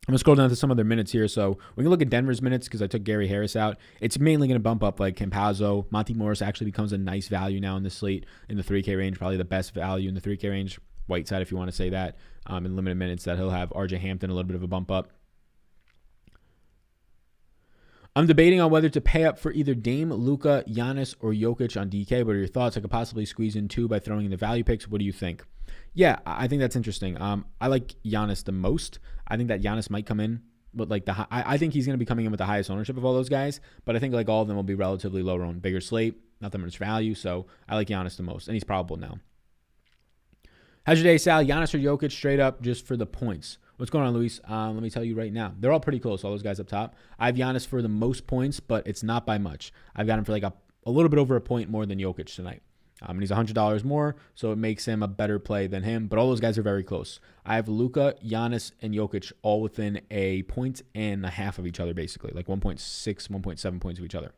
I'm going to scroll down to some of their minutes here. So we can look at Denver's minutes because I took Gary Harris out. It's mainly going to bump up like Campazzo. Monty Morris actually becomes a nice value now in the slate in the 3K range, probably the best value in the 3K range. Whiteside, if you want to say that, in limited minutes that he'll have. RJ Hampton, a little bit of a bump up. I'm debating on whether to pay up for either Dame, Luka, Giannis, or Jokic on DK. What are your thoughts? I could possibly squeeze in two by throwing in the value picks. What do you think? Yeah, I think that's interesting. I like Giannis the most. I think that Giannis might come in, but like I think he's going to be coming in with the highest ownership of all those guys. But I think like all of them will be relatively lower on bigger slate, not that much value. So I like Giannis the most, and he's probable now. How's your day, Sal? Giannis or Jokic straight up just for the points? What's going on, Luis? Let me tell you right now. They're all pretty close, all those guys up top. I have Giannis for the most points, but it's not by much. I've got him for like a little bit over a point more than Jokic tonight. And he's $100 more, so it makes him a better play than him. But all those guys are very close. I have Luka, Giannis, and Jokic all within a point and a half of each other, basically. Like 1.6, 1.7 points of each other.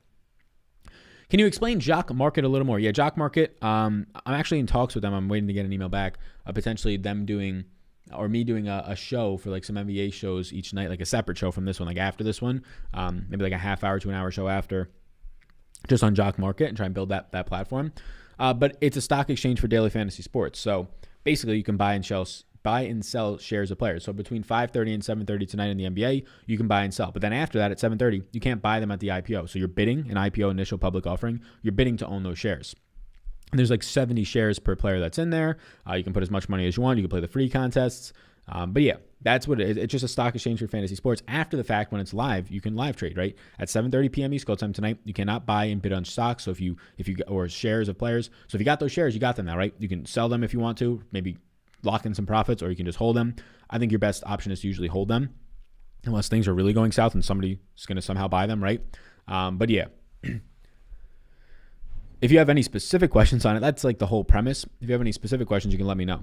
Can you explain Jock Market a little more? Yeah, Jock Market, I'm actually in talks with them. I'm waiting to get an email back. Potentially them doing, or me doing a show for like some NBA shows each night, like a separate show from this one, like after this one, maybe like a half hour to an hour show after, just on Jock Market and try and build that platform. But it's a stock exchange for daily fantasy sports. So basically you can buy and sell shares of players. So between 5:30 and 7:30 tonight in the NBA, you can buy and sell. But then after that at 7:30, you can't buy them at the IPO. So you're bidding an IPO, initial public offering. You're bidding to own those shares. And there's like 70 shares per player that's in there. You can put as much money as you want. You can play the free contests. But yeah, that's what it is. It's just a stock exchange for fantasy sports. After the fact, when it's live, you can live trade, right? At 7:30 p.m. East Coast time tonight, you cannot buy and bid on stocks. So if you or shares of players. So if you got those shares, you got them now, right? You can sell them if you want to, maybe lock in some profits, or you can just hold them. I think your best option is to usually hold them unless things are really going south and somebody is going to somehow buy them, right? But yeah. If you have any specific questions on it, that's like the whole premise. If you have any specific questions, you can let me know.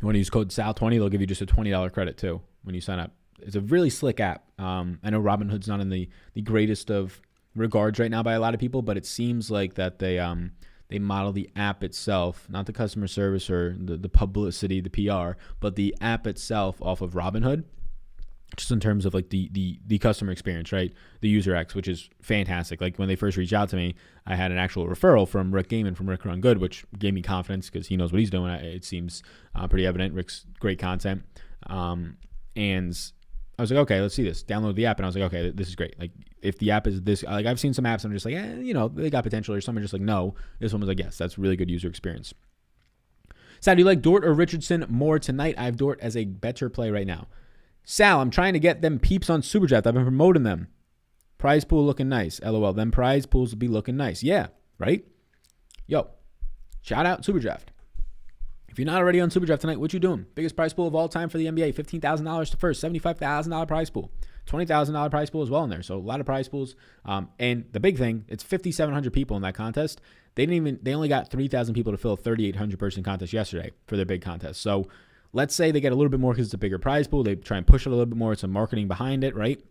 You want to use code SAL20, they'll give you just a $20 credit too when you sign up. It's a really slick app. I know Robinhood's not in the greatest of regards right now by a lot of people, but it seems like that they model the app itself, not the customer service or the publicity, the PR, but the app itself off of Robinhood, just in terms of like the customer experience, right? The user X, which is fantastic. Like when they first reached out to me, I had an actual referral from Rick Gaiman from Rick Run Good, which gave me confidence because he knows what he's doing. It seems pretty evident. Rick's great content. And I was like, okay, let's see this. Download the app. And I was like, okay, this is great. Like if the app is this, like I've seen some apps, I'm just like, they got potential, or some are just like, no. This one was like, yes, that's really good user experience. Sal, do you like Dort or Richardson more tonight? I have Dort as a better play right now. Sal, I'm trying to get them peeps on Superdraft. I've been promoting them. Prize pool looking nice. LOL. Them prize pools will be looking nice. Yeah, right? Yo, shout out Superdraft. If you're not already on Superdraft tonight, what you doing? Biggest prize pool of all time for the NBA. $15,000 to first. $75,000 prize pool. $20,000 prize pool as well in there. So a lot of prize pools. And the big thing, it's 5,700 people in that contest. They only got 3,000 people to fill a 3,800 person contest yesterday for their big contest. So let's say they get a little bit more because it's a bigger prize pool. They try and push it a little bit more. It's some marketing behind it, right?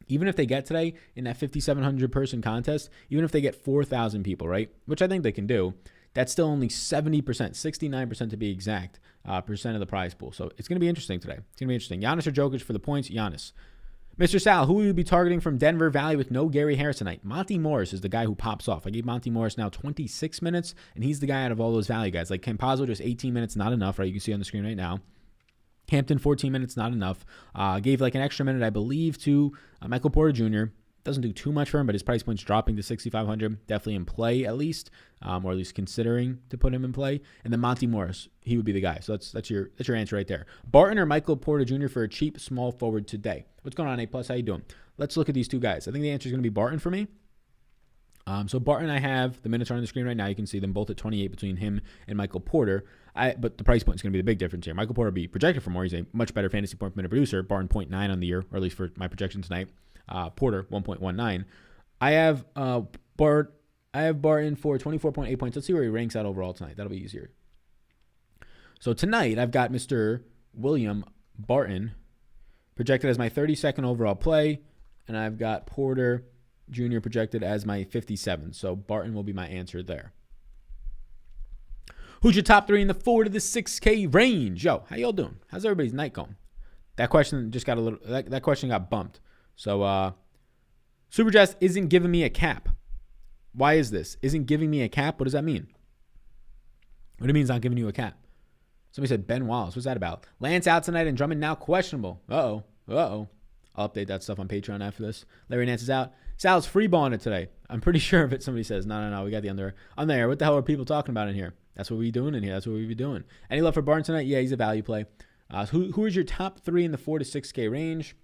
Even if they get today in that 5,700 person contest, even if they get 4,000 people, right, which I think they can do, that's still only 70%, 69% to be exact, percent of the prize pool. So it's going to be interesting today. It's going to be interesting. Giannis or Jokic for the points? Giannis. Mr. Sal, who will you be targeting from Denver Valley with no Gary Harris tonight? Monty Morris is the guy who pops off. I gave Monty Morris now 26 minutes, and he's the guy out of all those Valley guys. Like Campazzo, just 18 minutes, not enough, right? You can see on the screen right now. Hampton, 14 minutes, not enough. Gave like an extra minute, I believe, to Michael Porter Jr. Doesn't do too much for him, but his price point's dropping to 6,500. Definitely in play, at least, or at least considering to put him in play. And then Monty Morris, he would be the guy. So that's your answer right there. Barton or Michael Porter Jr. for a cheap small forward today. What's going on, A+? How you doing? Let's look at these two guys. I think the answer is going to be Barton for me. So Barton, I have the minutes are on the screen right now. You can see them both at 28 between him and Michael Porter. But the price point is going to be the big difference here. Michael Porter will be projected for more. He's a much better fantasy point per minute producer. Barton 0.9 on the year, or at least for my projection tonight. Porter 1.19. I have Barton for 24.8 points. Let's see where he ranks out overall tonight. That'll be easier. So tonight I've got Mr. William Barton projected as my 32nd overall play, and I've got Porter Jr. projected as my 57. So Barton will be my answer there. Who's your top three in the 4 to the 6K range? Yo, how y'all doing? How's everybody's night going? That question just got that question got bumped. So Superjazz isn't giving me a cap. Why is this? Isn't giving me a cap? What does that mean? What do you mean it's not giving you a cap? Somebody said Ben Wallace. What's that about? Lance out tonight and Drummond now questionable. Uh-oh. I'll update that stuff on Patreon after this. Larry Nance is out. Sal's freeballing it today. I'm pretty sure of it. Somebody says, no, we got the under. On there. What the hell are people talking about in here? That's what we doing in here. That's what we be doing. Any love for Barnes tonight? Yeah, he's a value play. Who is your top three in the 4 to 6K range?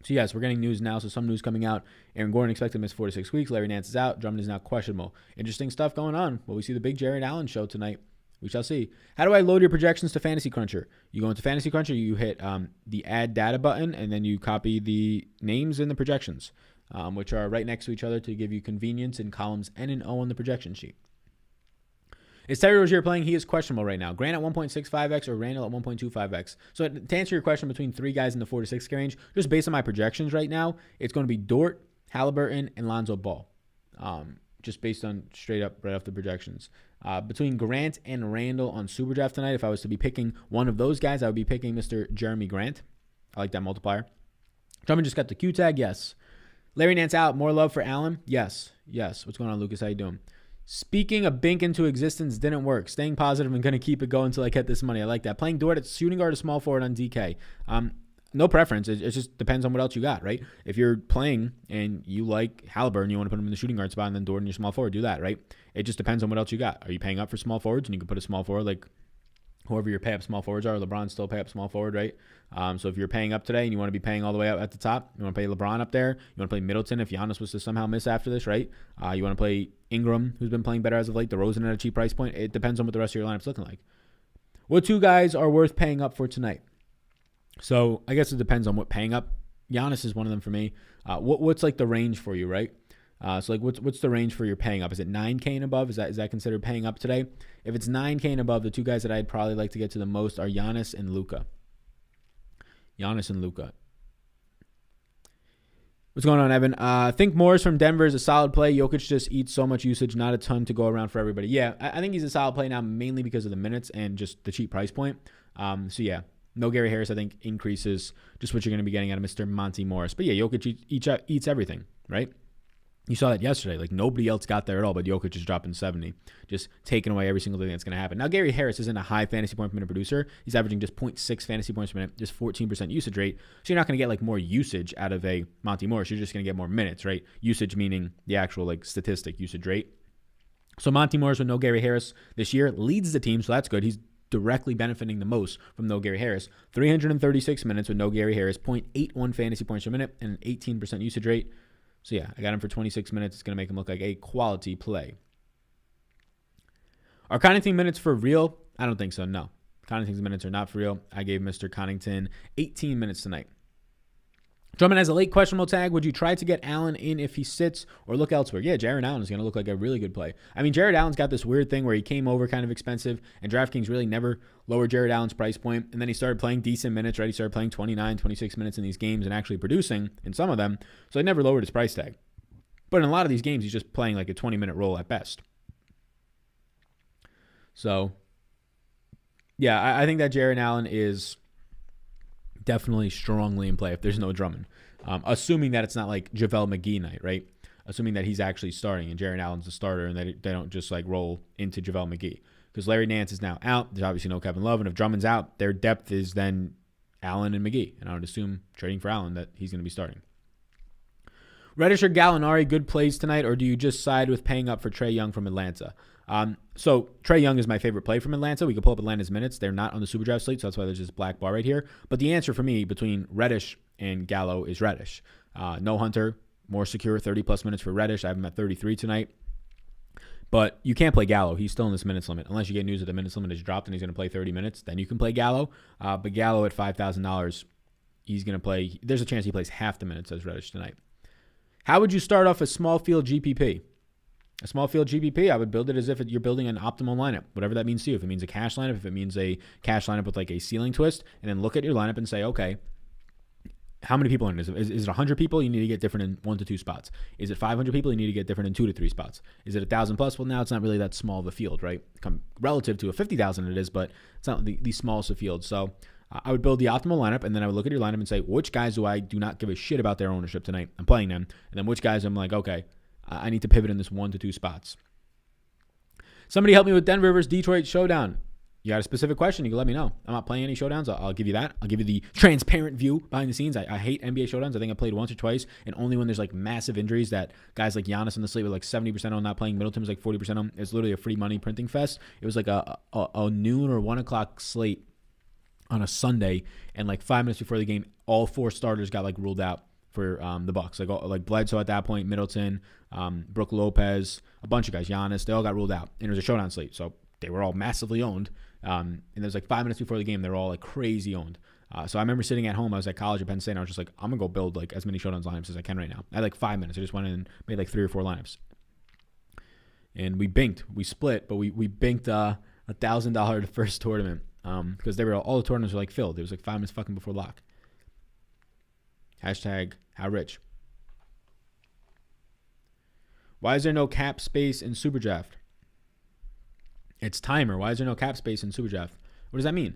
So, yes, we're getting news now. So, some news coming out. Aaron Gordon expected to miss 4 to 6 weeks. Larry Nance is out. Drummond is now questionable. Interesting stuff going on. Will we see the big Jared Allen show tonight? We shall see. How do I load your projections to Fantasy Cruncher? You go into Fantasy Cruncher, you hit the Add Data button, and then you copy the names and the projections, which are right next to each other to give you convenience in columns N and O on the projection sheet. Is Terry Rozier playing? He is questionable right now. Grant at 1.65x or Randall at 1.25x. So to answer your question between three guys in the 4 to 6K range, just based on my projections right now, it's going to be Dort, Halliburton, and Lonzo Ball. Just based on straight up right off the projections. Between Grant and Randall on Superdraft tonight, if I was to be picking one of those guys, I would be picking Mr. Jeremy Grant. I like that multiplier. Drummond just got the Q tag. Yes. Larry Nance out. More love for Allen. Yes. What's going on, Lucas? How you doing? Speaking a bink into existence didn't work. Staying positive and going to keep it going until I get this money. I like that. Playing Dort at shooting guard or small forward on DK. No preference. It just depends on what else you got, right? If you're playing and you like Halliburton, you want to put him in the shooting guard spot, and then Dort in your small forward, do that, right? It just depends on what else you got. Are you paying up for small forwards? And you can put a small forward like whoever your pay up small forwards are. LeBron still pay up small forward, right? So if you're paying up today and you want to be paying all the way up at the top, you want to play LeBron up there. You want to play Middleton if Giannis was to somehow miss after this, right? You want to play Ingram, who's been playing better as of late. DeRozan at a cheap price point. It depends on what the rest of your lineup's looking like. What two guys are worth paying up for tonight? So I guess it depends on what paying up. Giannis is one of them for me. What's like the range for you, right? So like what's the range for your paying up? Is it 9K and above? Is that considered paying up today? If it's 9K and above, the two guys that I'd probably like to get to the most are Giannis and Luka. What's going on, Evan? I think Morris from Denver is a solid play. Jokic just eats so much usage, not a ton to go around for everybody. Yeah, I think he's a solid play now, mainly because of the minutes and just the cheap price point. So yeah. No Gary Harris, I think, increases just what you're going to be getting out of Mr. Monty Morris. But yeah, Jokic eats everything, right? You saw that yesterday. Like, nobody else got there at all, but Jokic is dropping 70, just taking away every single thing that's going to happen. Now, Gary Harris isn't a high fantasy point per minute producer. He's averaging just 0.6 fantasy points per minute, just 14% usage rate. So you're not going to get, like, more usage out of a Monty Morris. You're just going to get more minutes, right? Usage meaning the actual, like, statistic usage rate. So Monty Morris with no Gary Harris this year leads the team, so that's good. He's directly benefiting the most from no Gary Harris. 336 minutes with no Gary Harris, 0.81 fantasy points per minute, and an 18% usage rate. So yeah, I got him for 26 minutes. It's going to make him look like a quality play. Are Connaughton minutes for real? I don't think so, no. Connaughton's minutes are not for real. I gave Mr. Connaughton 18 minutes tonight. Drummond has a late questionable tag. Would you try to get Allen in if he sits or look elsewhere? Yeah, Jared Allen is going to look like a really good play. I mean, Jared Allen's got this weird thing where he came over kind of expensive, and DraftKings really never lowered Jared Allen's price point. And then he started playing decent minutes, right? He started playing 29, 26 minutes in these games and actually producing in some of them. So they never lowered his price tag. But in a lot of these games, he's just playing like a 20-minute role at best. So, yeah, I think that Jared Allen is definitely strongly in play if there's no Drummond. Assuming that it's not like JaVale McGee night, right? Assuming that he's actually starting and Jared Allen's the starter and that they don't just like roll into JaVale McGee. Because Larry Nance is now out. There's obviously no Kevin Love. And if Drummond's out, their depth is then Allen and McGee. And I would assume trading for Allen that he's going to be starting. Reddish or Gallinari, good plays tonight, or do you just side with paying up for Trae Young from Atlanta? So Trae Young is my favorite play from Atlanta. We can pull up Atlanta's minutes. They're not on the Superdraft slate, so that's why there's this black bar right here. But the answer for me between Reddish and Gallo is Reddish. No Hunter, more secure, 30-plus minutes for Reddish. I have him at 33 tonight. But you can't play Gallo. He's still in this minutes limit. Unless you get news that the minutes limit is dropped and he's going to play 30 minutes, then you can play Gallo. But Gallo at $5,000, he's going to play. There's a chance he plays half the minutes as Reddish tonight. How would you start off a small field GPP? A small field GPP, I would build it as if you're building an optimal lineup, whatever that means to you. If it means a cash lineup, if it means a cash lineup with like a ceiling twist, and then look at your lineup and say, okay, how many people in it? Is it 100 people? You need to get different in 1 to 2 spots. Is it 500 people? You need to get different in 2 to 3 spots. Is it 1,000 plus? Well, now it's not really that small of a field, right? Relative to a 50,000 it is, but it's not the smallest of fields. So I would build the optimal lineup, and then I would look at your lineup and say, which guys do not give a shit about their ownership tonight? I'm playing them. And then which guys I'm like, okay, I need to pivot in this 1 to 2 spots. Somebody help me with Denver versus Detroit showdown. You got a specific question, you can let me know. I'm not playing any showdowns. I'll give you that. I'll give you the transparent view behind the scenes. I hate NBA showdowns. I think I played once or twice, and only when there's like massive injuries that guys like Giannis on the slate were like 70% on not playing. Middleton was like 40% on. It's literally a free money printing fest. It was like a noon or 1 o'clock slate on a Sunday, and like 5 minutes before the game, all 4 starters got like ruled out for the Bucks. Like Bledsoe at that point, Middleton, Brook Lopez, a bunch of guys, Giannis, they all got ruled out. And it was a showdown slate, so they were all massively owned. And there was like 5 minutes before the game, they were all like crazy owned. So I remember sitting at home, I was at college at Penn State, and I was just like, I'm going to go build like as many showdowns lineups as I can right now. I had like 5 minutes. I just went in and made like 3 or 4 lineups. And we binked. We split, but we binked $1,000 the first tournament because they were all the tournaments were like filled. It was like 5 minutes fucking before lock. Hashtag how rich. Why is there no cap space in Superdraft? It's timer. Why is there no cap space in Superdraft? What does that mean?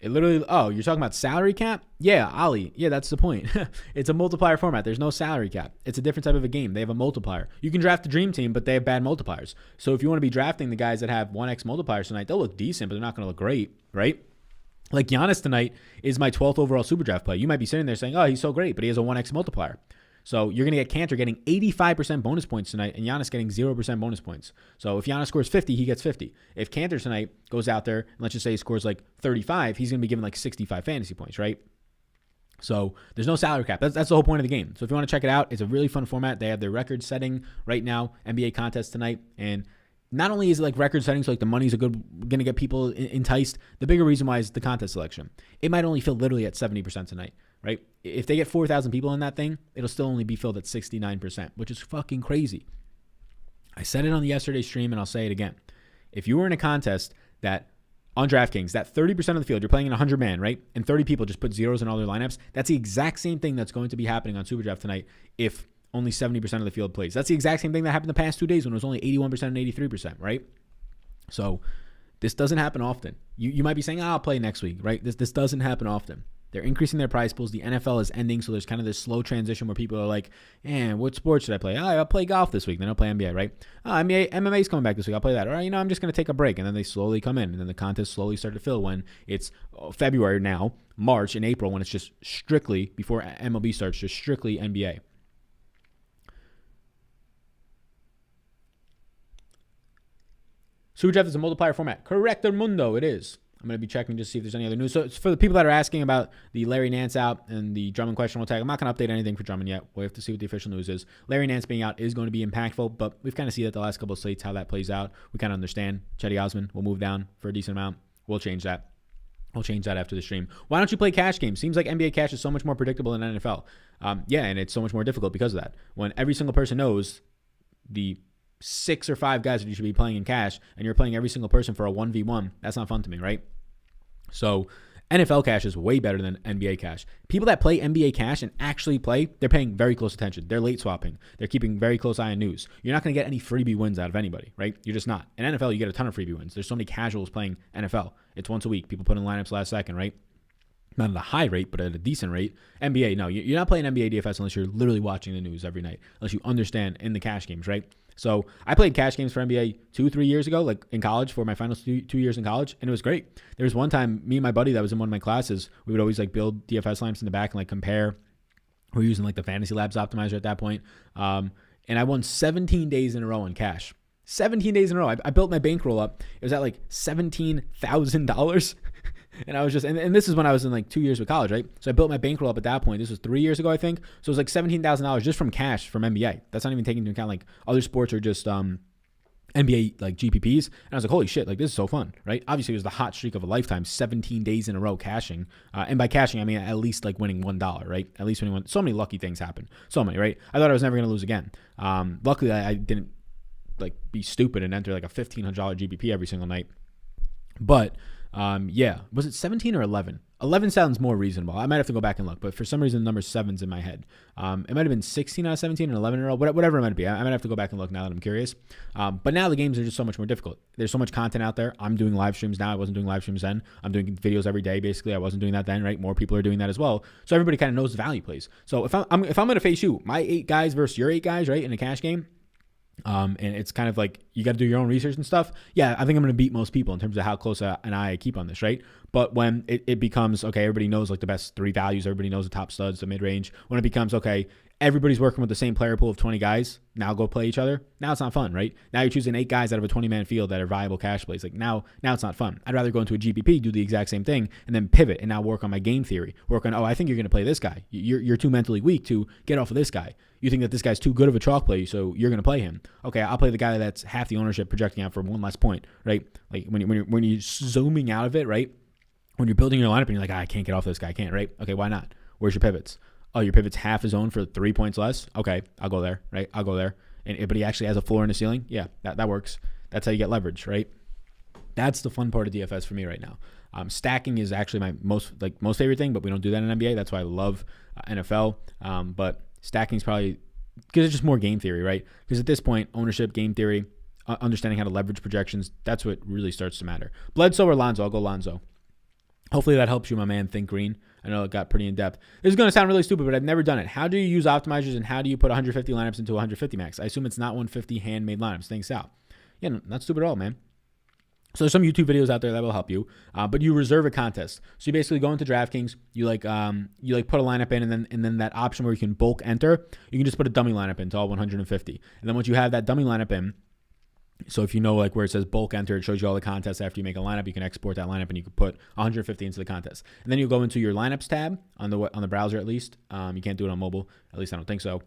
It literally, you're talking about salary cap? Yeah, Ali. Yeah, that's the point. It's a multiplier format. There's no salary cap. It's a different type of a game. They have a multiplier. You can draft the dream team, but they have bad multipliers. So if you want to be drafting the guys that have 1x multipliers tonight, they'll look decent, but they're not going to look great, right? Like Giannis tonight is my 12th overall Superdraft play. You might be sitting there saying, oh, he's so great, but he has a 1x multiplier. So you're going to get Cantor getting 85% bonus points tonight and Giannis getting 0% bonus points. So if Giannis scores 50, he gets 50. If Cantor tonight goes out there and let's just say he scores like 35, he's going to be given like 65 fantasy points, right? So there's no salary cap. That's the whole point of the game. So if you want to check it out, it's a really fun format. They have their record setting right now, NBA contest tonight. And not only is it like record setting, so like the money's going to get people enticed, the bigger reason why is the contest selection. It might only fill literally at 70% tonight, right? If they get 4,000 people in that thing, it'll still only be filled at 69%, which is fucking crazy. I said it on the yesterday stream and I'll say it again. If you were in a contest that on DraftKings, that 30% of the field, you're playing in 100 man, right? And 30 people just put zeros in all their lineups. That's the exact same thing that's going to be happening on Superdraft tonight if only 70% of the field plays. That's the exact same thing that happened the past 2 days when it was only 81% and 83%, right? So this doesn't happen often. You might be saying, I'll play next week, right? This doesn't happen often. They're increasing their prize pools. The NFL is ending, so there's kind of this slow transition where people are like, what sport should I play? I'll play golf this week. Then I'll play NBA, right? MMA is coming back this week. I'll play that. Or, I'm just going to take a break. And then they slowly come in. And then the contests slowly start to fill when it's February now, March, and April, when it's just strictly, before MLB starts, just strictly NBA. Superdraft is a multiplier format. Corrector mundo, it is. I'm going to be checking just to see if there's any other news. So it's for the people that are asking about the Larry Nance out and the Drummond questionable tag. I'm not going to update anything for Drummond yet. We'll have to see what the official news is. Larry Nance being out is going to be impactful, but we've kind of seen that the last couple of slates, how that plays out. We kind of understand. Chetty Osman will move down for a decent amount. We'll change that. I'll change that after the stream. Why don't you play cash games? Seems like NBA cash is so much more predictable than NFL. Yeah, and it's so much more difficult because of that. When every single person knows the 6 or 5 guys that you should be playing in cash, and you're playing every single person for a 1v1, that's not fun to me, right? So NFL cash is way better than NBA cash. People that play NBA cash and actually play, they're paying very close attention. They're late swapping. They're keeping very close eye on news. You're not going to get any freebie wins out of anybody, right? You're just not. In NFL, you get a ton of freebie wins. There's so many casuals playing NFL. It's once a week. People put in lineups last second, right? Not at a high rate, but at a decent rate. NBA, no, you're not playing NBA DFS unless you're literally watching the news every night, unless you understand in the cash games, right? So I played cash games for NBA 2-3 years ago, like in college, for my final 2 years in college, and it was great. There was one time, me and my buddy that was in one of my classes, we would always like build DFS lineups in the back and like compare. We're using like the Fantasy Labs optimizer at that point. And I won 17 days in a row in cash. 17 days in a row. I built my bankroll up. It was at like $17,000. And I was just, and this is when I was in like 2 years of college, right? So I built my bankroll up at that point. This was 3 years ago, I think. So it was like $17,000 just from cash from NBA. That's not even taking into account like other sports or just NBA like GPPs. And I was like, holy shit, like this is so fun, right? Obviously it was the hot streak of a lifetime, 17 days in a row cashing. And by cashing, I mean at least like winning $1, right? At least winning one. So many lucky things happen. So many, right? I thought I was never going to lose again. Luckily I didn't like be stupid and enter like a $1,500 GPP every single night. But yeah, was it 17 or 11? 11 sounds more reasonable. I might have to go back and look, but for some reason the number 7's in my head. It might have been 16 out of 17 and 11 in a row, whatever it might be. I might have to go back and look now that I'm curious. But now the games are just so much more difficult. There's so much content out there. I'm doing live streams now. I wasn't doing live streams then. I'm doing videos every day. Basically, I wasn't doing that then, right? More people are doing that as well. So everybody kind of knows the value plays. So if I'm going to face you, my 8 guys versus your 8 guys, right, in a cash game, and it's kind of like you got to do your own research and stuff. Yeah, I think I'm going to beat most people in terms of how close an eye I keep on this, right? But when it becomes, okay, everybody knows like the best 3 values, everybody knows the top studs, the mid-range. When it becomes, okay, everybody's working with the same player pool of 20 guys, now go play each other. Now it's not fun, right? Now you're choosing 8 guys out of a 20-man field that are viable cash plays. Like now it's not fun. I'd rather go into a GPP, do the exact same thing, and then pivot and now work on my game theory. Work on, I think you're going to play this guy. You're too mentally weak to get off of this guy. You think that this guy's too good of a chalk play, so you're going to play him. Okay, I'll play the guy that's half the ownership projecting out for one less point, right? Like when you're zooming out of it, right? When you're building your lineup and you're like, I can't get off this guy, I can't, right? Okay, why not? Where's your pivots? Oh, your pivot's half his own for 3 points less? Okay, I'll go there, right? I'll go there. But he actually has a floor and a ceiling? Yeah, that works. That's how you get leverage, right? That's the fun part of DFS for me right now. Stacking is actually my most favorite thing, but we don't do that in NBA. That's why I love NFL. But stacking is probably because it's just more game theory, right? Because at this point, ownership, game theory, understanding how to leverage projections, that's what really starts to matter. Bledsoe or Lonzo? I'll go Lonzo. Hopefully that helps you, my man. Think green. I know it got pretty in depth. This is going to sound really stupid, but I've never done it. How do you use optimizers and how do you put 150 lineups into 150 max? I assume it's not 150 handmade lineups. Thanks, Sal. Yeah, no, not stupid at all, man. So there's some YouTube videos out there that will help you, but you reserve a contest. So you basically go into DraftKings, you put a lineup in, and then that option where you can bulk enter, you can just put a dummy lineup into all 150. And then once you have that dummy lineup in, so if you know like where it says bulk enter, it shows you all the contests after you make a lineup. You can export that lineup and you can put 150 into the contest. And then you go into your lineups tab on the browser at least. You can't do it on mobile, at least I don't think so.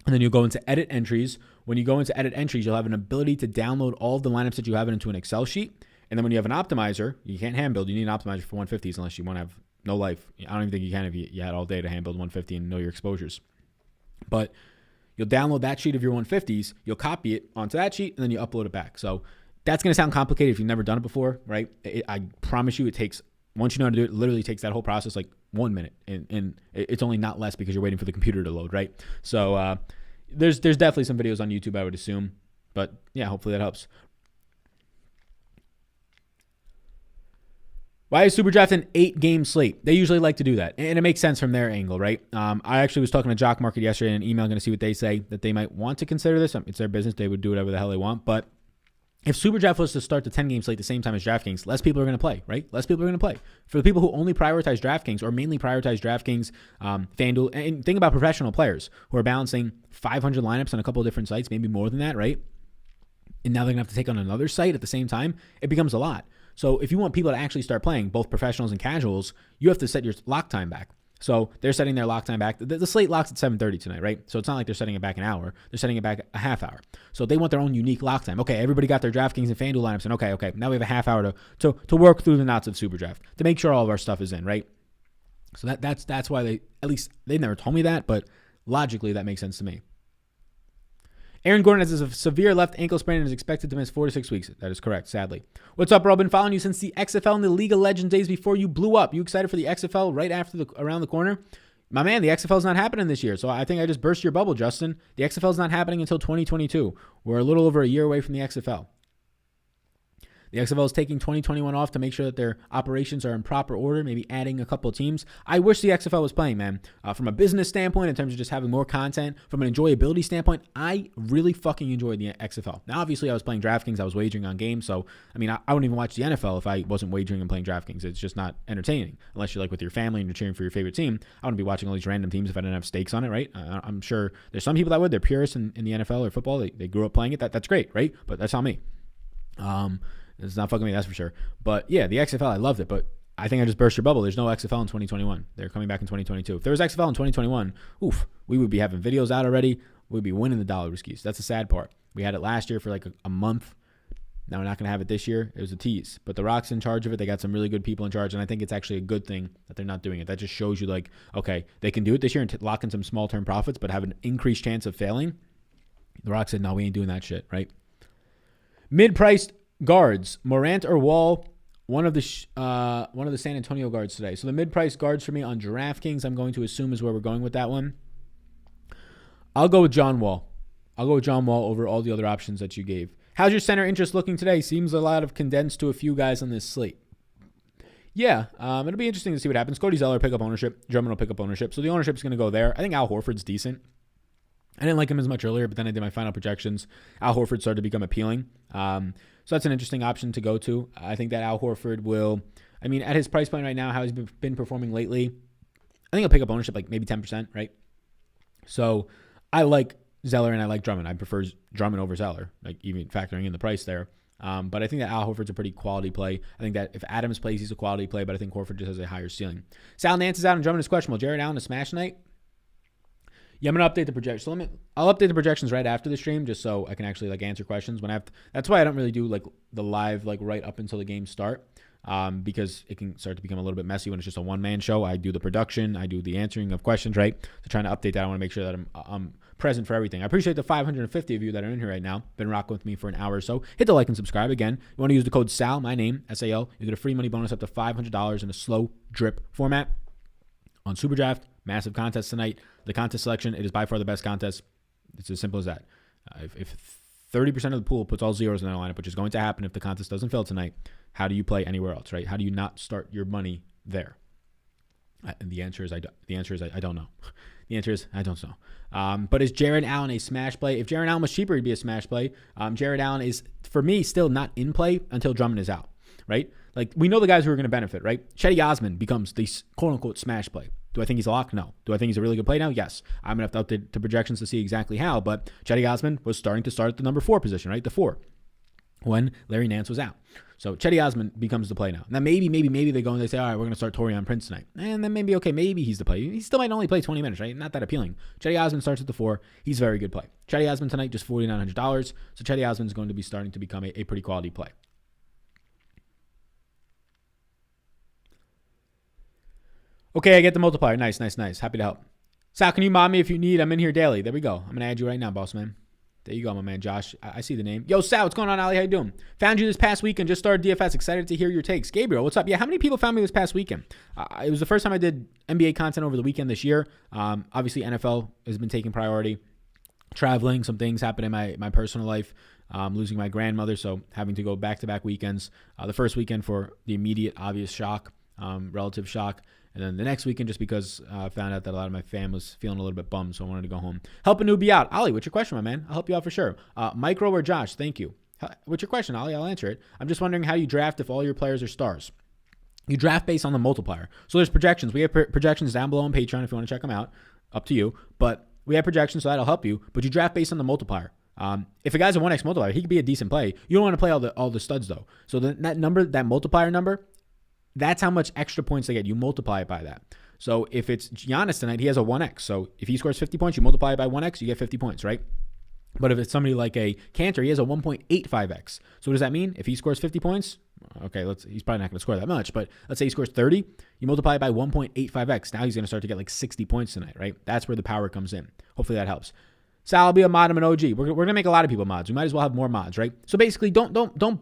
And then you'll go into edit entries. When you go into edit entries, you'll have an ability to download all of the lineups that you have into an Excel sheet. And then when you have an optimizer, you can't hand build. You need an optimizer for 150s unless you want to have no life. I don't even think you can if you had all day to hand build 150 and know your exposures. But you'll download that sheet of your 150s, you'll copy it onto that sheet, and then you upload it back. So that's going to sound complicated if you've never done it before, right? I promise you it takes, once you know how to do it, it literally takes that whole process like 1 minute. And it's only not less because you're waiting for the computer to load, right? So there's definitely some videos on YouTube, I would assume. But yeah, hopefully that helps. Why is Superdraft an 8-game slate? They usually like to do that, and it makes sense from their angle, right? I actually was talking to Jock Market yesterday in an email, going to see what they say, that they might want to consider this. It's their business. They would do whatever the hell they want. But if Superdraft was to start the 10-game slate the same time as DraftKings, less people are going to play, right? Less people are going to play. For the people who only prioritize DraftKings or mainly prioritize DraftKings, FanDuel, and think about professional players who are balancing 500 lineups on a couple of different sites, maybe more than that, right? And now they're going to have to take on another site at the same time. It becomes a lot. So if you want people to actually start playing, both professionals and casuals, you have to set your lock time back. So they're setting their lock time back. The slate locks at 7:30 tonight, right? So it's not like they're setting it back an hour. They're setting it back a half hour. So they want their own unique lock time. Okay, everybody got their DraftKings and FanDuel lineups, and okay, now we have a half hour to work through the knots of Super Draft to make sure all of our stuff is in, right? So that's why they never told me that, but logically that makes sense to me. Aaron Gordon has a severe left ankle sprain and is expected to miss 4 to 6 weeks. That is correct, sadly. What's up, bro? Been following you since the XFL and the League of Legends days before you blew up. You excited for the XFL right after around the corner? My man, the XFL is not happening this year, so I think I just burst your bubble, Justin. The XFL is not happening until 2022. We're a little over a year away from the XFL. The XFL is taking 2021 off to make sure that their operations are in proper order, maybe adding a couple of teams. I wish the XFL was playing, man. From a business standpoint, in terms of just having more content, from an enjoyability standpoint, I really fucking enjoyed the XFL. Now, obviously, I was playing DraftKings. I was wagering on games. So, I mean, I wouldn't even watch the NFL if I wasn't wagering and playing DraftKings. It's just not entertaining. Unless you're like with your family and you're cheering for your favorite team. I wouldn't be watching all these random teams if I didn't have stakes on it, right? I'm sure there's some people that would. They're purists in the NFL or football. They grew up playing it. That's great, right? But that's not me. It's not fucking me, that's for sure. But yeah, the XFL, I loved it. But I think I just burst your bubble. There's no XFL in 2021. They're coming back in 2022. If there was XFL in 2021, we would be having videos out already. We'd be winning the dollar riskies. That's the sad part. We had it last year for like a month. Now we're not going to have it this year. It was a tease. But The Rock's in charge of it. They got some really good people in charge. And I think it's actually a good thing that they're not doing it. That just shows you like, okay, they can do it this year and lock in some small-term profits, but have an increased chance of failing. The Rock said, no, we ain't doing that shit, right? Mid-priced guards, Morant or Wall, one of the San Antonio guards today. So the mid-price guards for me on DraftKings, I'm going to assume is where we're going with that one. I'll go with John Wall. I'll go with John Wall over all the other options that you gave. How's your center interest looking today? Seems a lot of condensed to a few guys on this slate. Yeah, it'll be interesting to see what happens. Cody Zeller pick up ownership. Drummond will pick up ownership. So the ownership's going to go there. I think Al Horford's decent. I didn't like him as much earlier, but then I did my final projections. Al Horford started to become appealing. So that's an interesting option to go to. I think that Al Horford will, I mean, at his price point right now, how he's been performing lately, I think he'll pick up ownership like maybe 10%, right? So I like Zeller and I like Drummond. I prefer Drummond over Zeller, like even factoring in the price there. But I think that Al Horford's a pretty quality play. I think that if Adams plays, he's a quality play, but I think Horford just has a higher ceiling. Sal Nance is out and Drummond is questionable. Jared Allen a smash night. Yeah, I'm gonna update the projections. So I'll update the projections right after the stream, just so I can actually like answer questions when I have. That's why I don't really do like the live like right up until the games start, because it can start to become a little bit messy when it's just a one-man show. I do the production, I do the answering of questions, right? So trying to update that, I want to make sure that I'm present for everything. I appreciate the 550 of you that are in here right now. Been rocking with me for an hour or so. Hit the like and subscribe again. You want to use the code SAL, my name SAL. You get a free money bonus up to $500 in a slow drip format on Super Draft. Massive contest tonight. The contest selection, it is by far the best contest. It's as simple as that. If 30% of the pool puts all zeros in their lineup, which is going to happen if the contest doesn't fill tonight, how do you play anywhere else, right? How do you not start your money there? And the answer is I don't know. The answer is I don't know. But is Jared Allen a smash play? If Jared Allen was cheaper, he'd be a smash play. Jared Allen is, for me, still not in play until Drummond is out, right? Like, we know the guys who are going to benefit, right? Chetty Osman becomes the quote-unquote smash play. Do I think he's a lock? No. Do I think he's a really good play now? Yes. I'm going to have to update the projections to see exactly how, but Chetty Osman was starting to start at the number 4 position, right? The 4, when Larry Nance was out. So Chetty Osman becomes the play now. Now maybe they go and they say, all right, we're going to start Taurean Prince tonight. And then maybe he's the play. He still might only play 20 minutes, right? Not that appealing. Chetty Osman starts at the 4. He's a very good play. Chetty Osman tonight, just $4,900. So Chetty Osman is going to be starting to become a pretty quality play. Okay, I get the multiplier. Nice. Happy to help. Sal, can you mod me if you need? I'm in here daily. There we go. I'm going to add you right now, boss man. There you go, my man, Josh. I see the name. Yo, Sal, what's going on, Ali? How you doing? Found you this past weekend. Just started DFS. Excited to hear your takes. Gabriel, what's up? Yeah, how many people found me this past weekend? It was the first time I did NBA content over the weekend this year. Obviously, NFL has been taking priority. Traveling, some things happened in my personal life. Losing my grandmother, so having to go back-to-back weekends. The first weekend for the immediate, obvious shock, relative shock. And then the next weekend, just because I found out that a lot of my fam was feeling a little bit bummed, so I wanted to go home. Help a newbie out. Ollie, what's your question, my man? I'll help you out for sure. Micro or Josh? Thank you. What's your question, Ollie? I'll answer it. I'm just wondering how you draft if all your players are stars. You draft based on the multiplier. So there's projections. We have projections down below on Patreon if you want to check them out. Up to you. But we have projections, so that'll help you. But you draft based on the multiplier. If a guy's a 1x multiplier, he could be a decent play. You don't want to play all the studs, though. So that number, that multiplier number, that's how much extra points they get. You multiply it by that. So if it's Giannis tonight, he has a 1x. So if he scores 50 points, you multiply it by 1x, you get 50 points, right? But if it's somebody like a Cantor, he has a 1.85x. So what does that mean? If he scores 50 points, okay, he's probably not going to score that much, but let's say he scores 30, you multiply it by 1.85x. Now he's going to start to get like 60 points tonight, right? That's where the power comes in. Hopefully that helps. Sal, I'll be a mod, I'm an OG. We're going to make a lot of people mods. We might as well have more mods, right? So basically, don't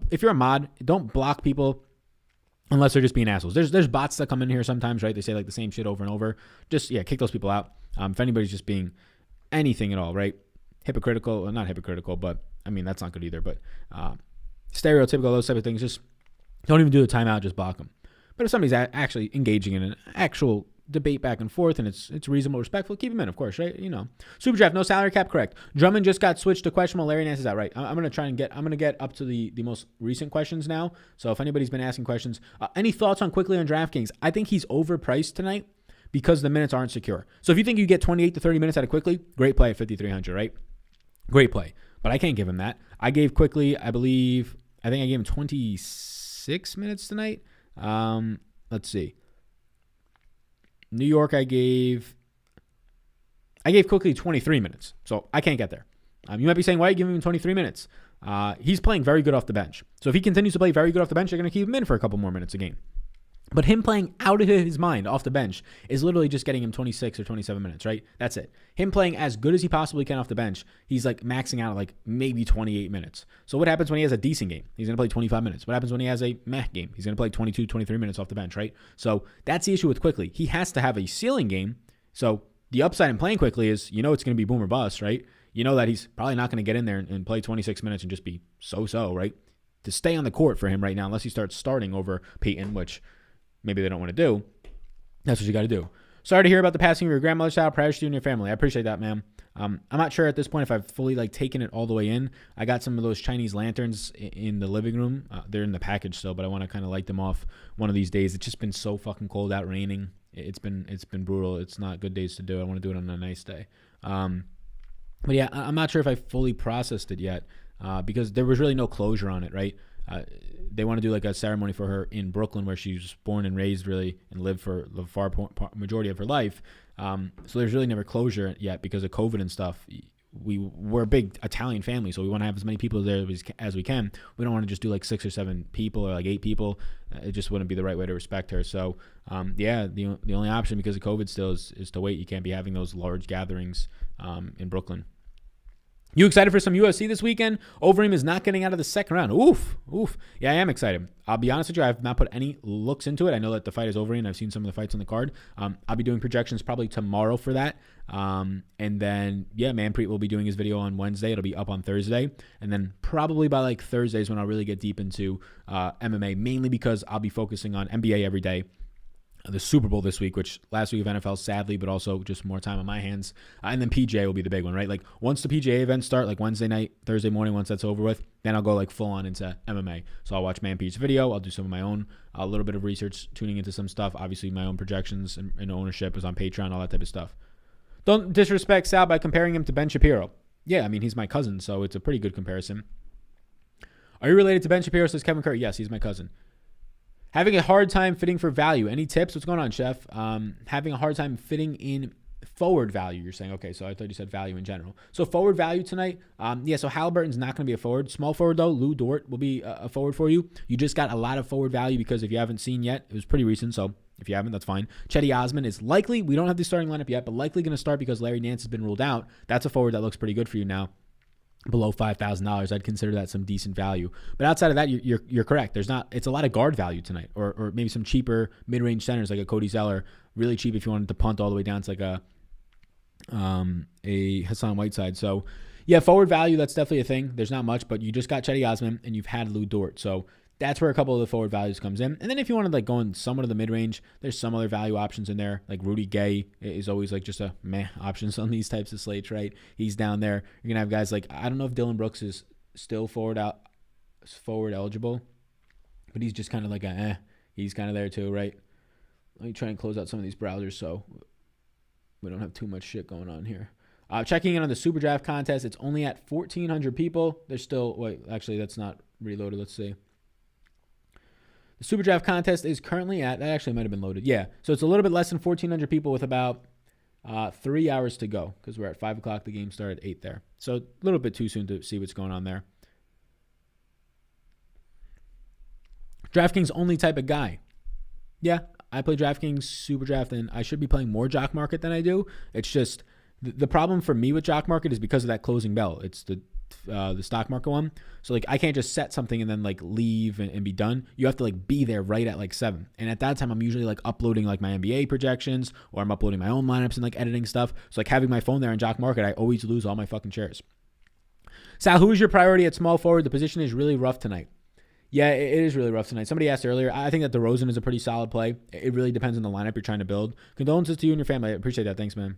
if you're a mod, don't block people unless they're just being assholes. There's bots that come in here sometimes, right? They say like the same shit over and over. Just, kick those people out. If anybody's just being anything at all, right? Hypocritical, well, not hypocritical, but I mean, that's not good either. But stereotypical, those type of things, just don't even do the timeout, just block them. But if somebody's actually engaging in an actual debate back and forth and it's reasonable, respectful, keep them in, of course, right? Super draft, no salary cap, correct. Drummond just got switched to questionable. Larry Nance is out, right? I'm going to get up to the most recent questions now. So if anybody's been asking questions, any thoughts on quickly on DraftKings? I think he's overpriced tonight because the minutes aren't secure. So if you think you get 28 to 30 minutes out of quickly, great play at 5,300, right? Great play. But I can't give him that. I gave quickly, I think I gave him 26 minutes tonight. Let's see. New York, I gave quickly 23 minutes. So I can't get there. You might be saying, why are you giving him 23 minutes? He's playing very good off the bench. So if he continues to play very good off the bench, you're going to keep him in for a couple more minutes a game. But him playing out of his mind off the bench is literally just getting him 26 or 27 minutes, right? That's it. Him playing as good as he possibly can off the bench, he's like maxing out at like maybe 28 minutes. So what happens when he has a decent game? He's going to play 25 minutes. What happens when he has a meh game? He's going to play 22, 23 minutes off the bench, right? So that's the issue with quickly. He has to have a ceiling game. So the upside in playing quickly is, it's going to be boom or bust, right? You know that he's probably not going to get in there and play 26 minutes and just be so-so, right? To stay on the court for him right now, unless he starts starting over Peyton, which maybe they don't want to do, that's what you got to do. Sorry to hear about the passing of your grandmother's child. Prayers to you and your family. I appreciate that, ma'am. I'm not sure at this point if I've fully taken it all the way in. I got some of those Chinese lanterns in the living room. They're in the package still, but I want to kind of light them off one of these days. It's just been so fucking cold out, raining. It's been brutal. It's not good days to do it. I want to do it on a nice day. But yeah, I'm not sure if I fully processed it yet because there was really no closure on it, right? They want to do a ceremony for her in Brooklyn where she was born and raised really and lived for the far majority of her life. So there's really never closure yet because of COVID and stuff. We're a big Italian family, so we want to have as many people there as we can. We don't want to just do 6 or 7 people or 8 people. It just wouldn't be the right way to respect her. So the only option because of COVID still is to wait. You can't be having those large gatherings in Brooklyn. You excited for some UFC this weekend? Overeem is not getting out of the second round. Oof. Yeah, I am excited. I'll be honest with you. I have not put any looks into it. I know that the fight is Overeem. I've seen some of the fights on the card. I'll be doing projections probably tomorrow for that. And then, Manpreet will be doing his video on Wednesday. It'll be up on Thursday. And then probably by Thursday is when I'll really get deep into MMA, mainly because I'll be focusing on NBA every day. The Super Bowl this week, which last week of NFL, sadly, but also just more time on my hands. And then PGA will be the big one, right? Once the PGA events start, Wednesday night, Thursday morning, once that's over with, then I'll go full on into MMA. So I'll watch Manpreet's video. I'll do some of my own, a little bit of research, tuning into some stuff. Obviously, my own projections and ownership is on Patreon, all that type of stuff. Don't disrespect Sal by comparing him to Ben Shapiro. Yeah, I mean, he's my cousin, so it's a pretty good comparison. Are you related to Ben Shapiro, says Kevin Curry? Yes, he's my cousin. Having a hard time fitting for value. Any tips? What's going on, Chef? Having a hard time fitting in forward value, you're saying. Okay, so I thought you said value in general. So forward value tonight. So Halliburton's not going to be a forward. Small forward, though, Lou Dort will be a forward for you. You just got a lot of forward value because if you haven't seen yet, it was pretty recent, so if you haven't, that's fine. Chetty Osman is likely, we don't have the starting lineup yet, but likely going to start because Larry Nance has been ruled out. That's a forward that looks pretty good for you now. Below $5,000, I'd consider that some decent value. But outside of that, you're correct. It's a lot of guard value tonight, or maybe some cheaper mid-range centers like a Cody Zeller, really cheap if you wanted to punt all the way down to a Hassan Whiteside. So yeah, forward value, that's definitely a thing. There's not much, but you just got Chetty Osman and you've had Lou Dort. So that's where a couple of the forward values comes in. And then if you want to go in somewhat of the mid-range, there's some other value options in there. Rudy Gay is always just a meh options on these types of slates, right? He's down there. You're going to have guys I don't know if Dylan Brooks is still forward eligible, but he's just kind of he's kind of there too, right? Let me try and close out some of these browsers so we don't have too much shit going on here. Checking in on the Super Draft contest. It's only at 1,400 people. There's still, actually that's not reloaded. Let's see. The Super Draft contest is currently at, that actually might have been loaded. Yeah, so it's a little bit less than 1,400 people with about 3 hours to go because we're at 5 o'clock. The game started at 8 there. So a little bit too soon to see what's going on there. DraftKings only type of guy. Yeah, I play DraftKings Super Draft, and I should be playing more Jock Market than I do. It's just the problem for me with Jock Market is because of that closing bell. It's the stock market one. So like I can't just set something and then like leave and be done. You have to like be there right at like 7. And at that time I'm usually like uploading like my NBA projections, or I'm uploading my own lineups and like editing stuff. So like having my phone there in Jock Market, I always lose all my fucking shares. Sal, who is your priority at small forward? The position is really rough tonight. Yeah, it is really rough tonight. Somebody asked earlier. I think that DeRozan is a pretty solid play. It really depends on the lineup you're trying to build. Condolences to you and your family. I appreciate that. Thanks, man.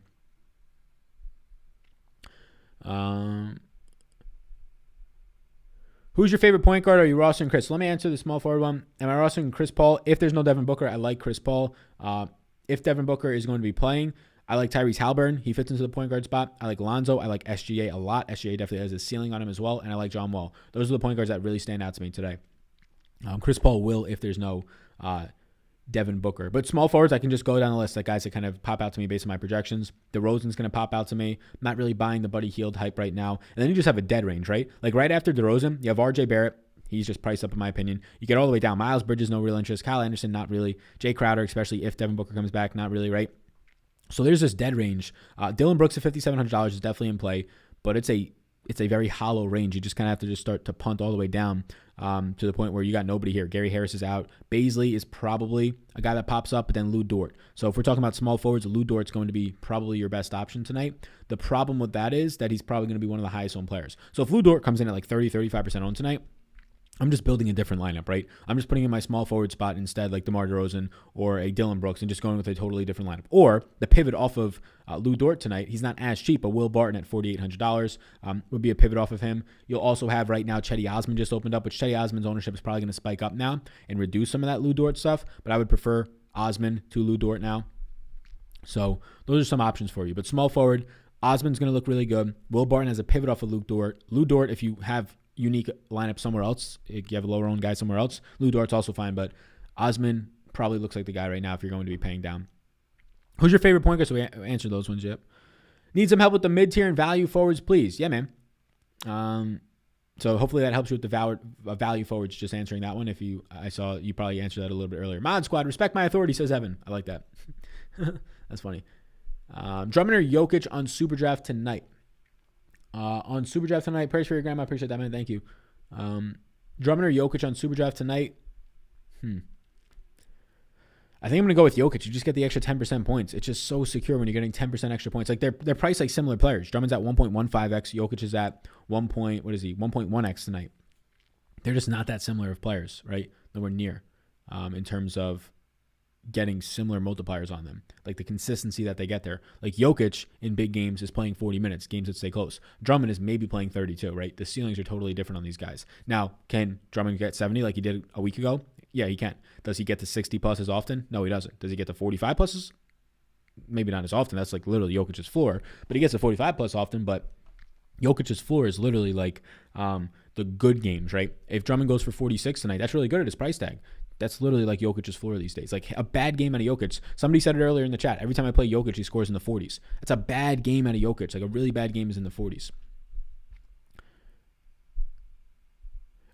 Who's your favorite point guard? Are you rostering Chris? So let me answer the small forward one. Am I rostering Chris Paul? If there's no Devin Booker, I like Chris Paul. If Devin Booker is going to be playing, I like Tyrese Halliburton. He fits into the point guard spot. I like Lonzo. I like SGA a lot. SGA definitely has a ceiling on him as well. And I like John Wall. Those are the point guards that really stand out to me today. Chris Paul will if there's no Devin Booker. But small forwards, I can just go down the list, like guys that kind of pop out to me based on my projections. DeRozan's going to pop out to me. I'm not really buying the Buddy Hield hype right now. And then you just have a dead range, right? Like right after DeRozan, you have RJ Barrett. He's just priced up in my opinion. You get all the way down. Miles Bridges, no real interest. Kyle Anderson, not really. Jay Crowder, especially if Devin Booker comes back, not really, right? So there's this dead range. Dylan Brooks at $5,700 is definitely in play, but it's a very hollow range. You just kind of have to just start to punt all the way down to the point where you got nobody here. Gary Harris is out. Baisley is probably a guy that pops up, but then Lou Dort. So if we're talking about small forwards, Lou Dort's going to be probably your best option tonight. The problem with that is that he's probably going to be one of the highest owned players. So if Lou Dort comes in at like 30, 35% owned tonight, I'm just building a different lineup, right? I'm just putting in my small forward spot instead, like DeMar DeRozan or a Dylan Brooks, and just going with a totally different lineup. Or the pivot off of Lou Dort tonight, he's not as cheap, but Will Barton at $4,800 would be a pivot off of him. You'll also have right now Cedi Osman just opened up, which Cedi Osman's ownership is probably going to spike up now and reduce some of that Lou Dort stuff, but I would prefer Osman to Lou Dort now. So those are some options for you. But small forward, Osman's going to look really good. Will Barton has a pivot off of Lou Dort. Lou Dort, if you have unique lineup somewhere else, if you have a lower owned guy somewhere else, Lou Dort's also fine, but Osman probably looks like the guy right now if you're going to be paying down. Who's your favorite point guard? So we answered those ones. Yep. Need some help with the mid-tier and value forwards, please. Yeah, man. So hopefully that helps you with the value forwards, just answering that one. I saw you probably answered that a little bit earlier. Mod Squad, respect my authority, says Evan. I like that. That's funny. Drummond or Jokic on Super Draft tonight? On Super Draft tonight, praise for your grandma. Appreciate that, man. Thank you. Drummond or Jokic on Super Draft tonight? I think I'm going to go with Jokic. You just get the extra 10% points. It's just so secure when you're getting 10% extra points. Like they're priced like similar players. Drummond's at 1.15x. Jokic is at 1.1x tonight. They're just not that similar of players, right? Nowhere near in terms of getting similar multipliers on them. Like the consistency that they get there. Like Jokic in big games is playing 40 minutes, games that stay close. Drummond is maybe playing 32, right? The ceilings are totally different on these guys. Now, can Drummond get 70 like he did a week ago? Yeah, he can. Does he get to 60 plus as often? No, he doesn't. Does he get to 45 pluses? Maybe not as often. That's like literally Jokic's floor. But he gets to 45 plus often, but Jokic's floor is literally like the good games, right? If Drummond goes for 46 tonight, that's really good at his price tag. That's literally like Jokic's floor these days. Like a bad game out of Jokic. Somebody said it earlier in the chat. Every time I play Jokic, he scores in the 40s. That's a bad game out of Jokic. Like a really bad game is in the 40s.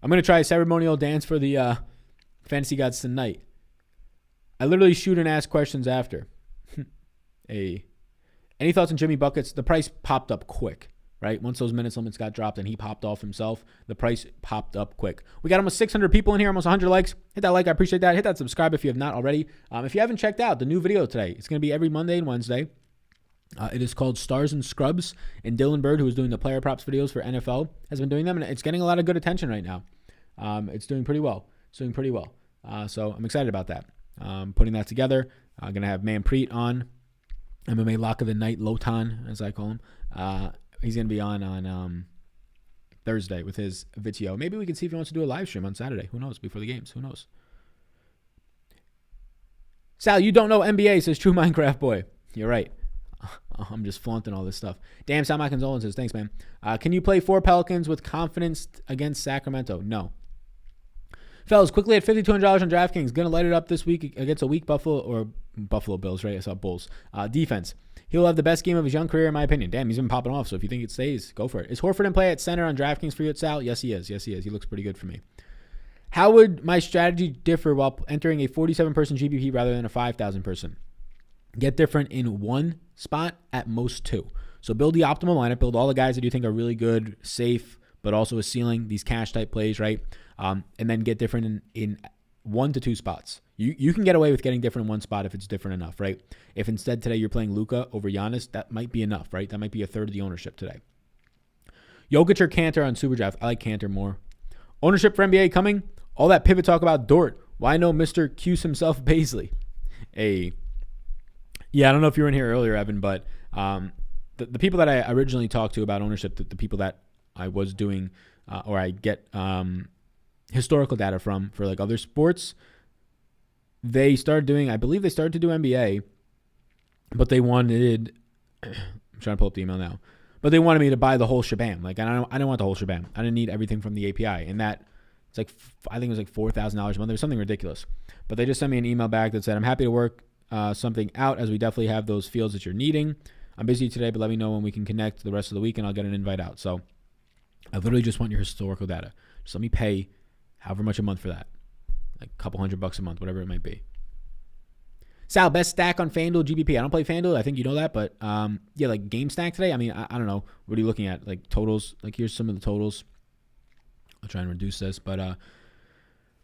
I'm going to try a ceremonial dance for the Fantasy Gods tonight. I literally shoot and ask questions after. Any thoughts on Jimmy Buckets? The price popped up quick, right? Once those minutes limits got dropped and he popped off himself, the price popped up quick. We got almost 600 people in here, almost 100 likes. Hit that like. I appreciate that. Hit that subscribe if you have not already. If you haven't checked out the new video today, it's going to be every Monday and Wednesday. It is called Stars and Scrubs. And Dylan Bird, who is doing the player props videos for NFL, has been doing them. And it's getting a lot of good attention right now. It's doing pretty well. So I'm excited about that. Putting that together. I'm going to have Manpreet on. MMA Lock of the Night, Lotan, as I call him. He's going to be on Thursday with his video. Maybe we can see if he wants to do a live stream on Saturday. Who knows? Before the games. Who knows? Sal, you don't know NBA, says True Minecraft Boy. You're right. I'm just flaunting all this stuff. Damn, Sal, my condolences. Thanks, man. Can you play 4 Pelicans with confidence against Sacramento? No. Fellas, quickly at $5,200 on DraftKings. Going to light it up this week against a weak Buffalo Bills, right? I saw Bulls. Defense. He'll have the best game of his young career, in my opinion. Damn, he's been popping off. So if you think it stays, go for it. Is Horford in play at center on DraftKings for you at Sal? Yes, he is. He looks pretty good for me. How would my strategy differ while entering a 47-person GPP rather than a 5,000-person? Get different in one spot, at most two. So build the optimal lineup. Build all the guys that you think are really good, safe, but also a ceiling, these cash-type plays, right? And then get different in 1 to 2 spots. You can get away with getting different in one spot if it's different enough, right? If instead today you're playing Luka over Giannis, that might be enough, right? That might be a third of the ownership today. Jokic or Kanter on Superdraft? I like Kanter more. Ownership for NBA coming? All that pivot talk about Dort. Why no Mr. Cuse himself, Baisley? Yeah, I don't know if you were in here earlier, Evan, but the people that I originally talked to about ownership, the people that I was doing or I get historical data from for like other sports, they started doing, I believe they started to do NBA, but they wanted, I'm trying to pull up the email now, but they wanted me to buy the whole shebang. Like, I don't want the whole shebang. I didn't need everything from the API. And that, it's like, I think it was like $4,000 a month. It was something ridiculous. But they just sent me an email back that said, I'm happy to work something out as we definitely have those fields that you're needing. I'm busy today, but let me know when we can connect the rest of the week and I'll get an invite out. So I literally just want your historical data. Just let me pay however much a month for that. Like a couple $100 a month, whatever it might be. Sal, best stack on FanDuel GBP. I don't play FanDuel. I think you know that, but yeah, like game stack today. I mean, I don't know. What are you looking at? Like totals? Like here's some of the totals. I'll try and reduce this, but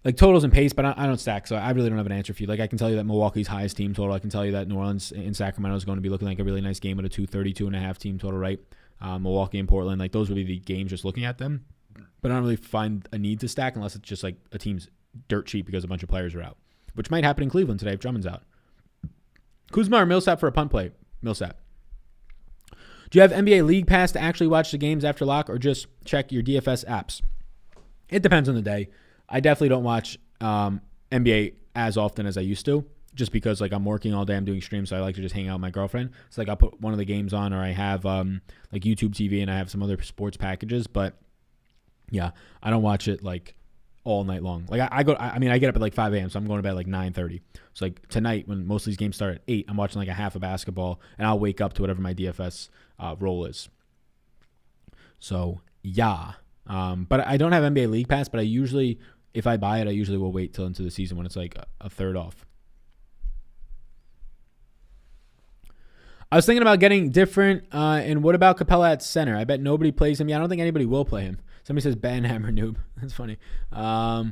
like totals and pace, but I don't stack, so I really don't have an answer for you. Like I can tell you that Milwaukee's highest team total. I can tell you that New Orleans in Sacramento is going to be looking like a really nice game with a 232.5 team total, right? Milwaukee and Portland, like those would be the games just looking at them. But I don't really find a need to stack unless it's just like a team's dirt cheap because a bunch of players are out, which might happen in Cleveland today if Drummond's out. Kuzma or Millsap for a punt play? Millsap. Do you have NBA League Pass to actually watch the games after lock or just check your DFS apps? It depends on the day. I definitely don't watch NBA as often as I used to just because like I'm working all day. I'm doing streams, so I like to just hang out with my girlfriend. So like I'll put one of the games on or I have like YouTube TV and I have some other sports packages. But yeah, I don't watch it like all night long. Like I get up at like 5 a.m. So I'm going to bed at like 9:30. So like tonight when most of these games start at 8, I'm watching like a half of basketball and I'll wake up to whatever my DFS role is. So yeah. But I don't have NBA League Pass, but I usually, if I buy it, I usually will wait till into the season when it's like a third off. I was thinking about getting different, and what about Capella at center? I bet nobody plays him. Yeah, I don't think anybody will play him. Somebody says Ben Hammer noob. That's funny. I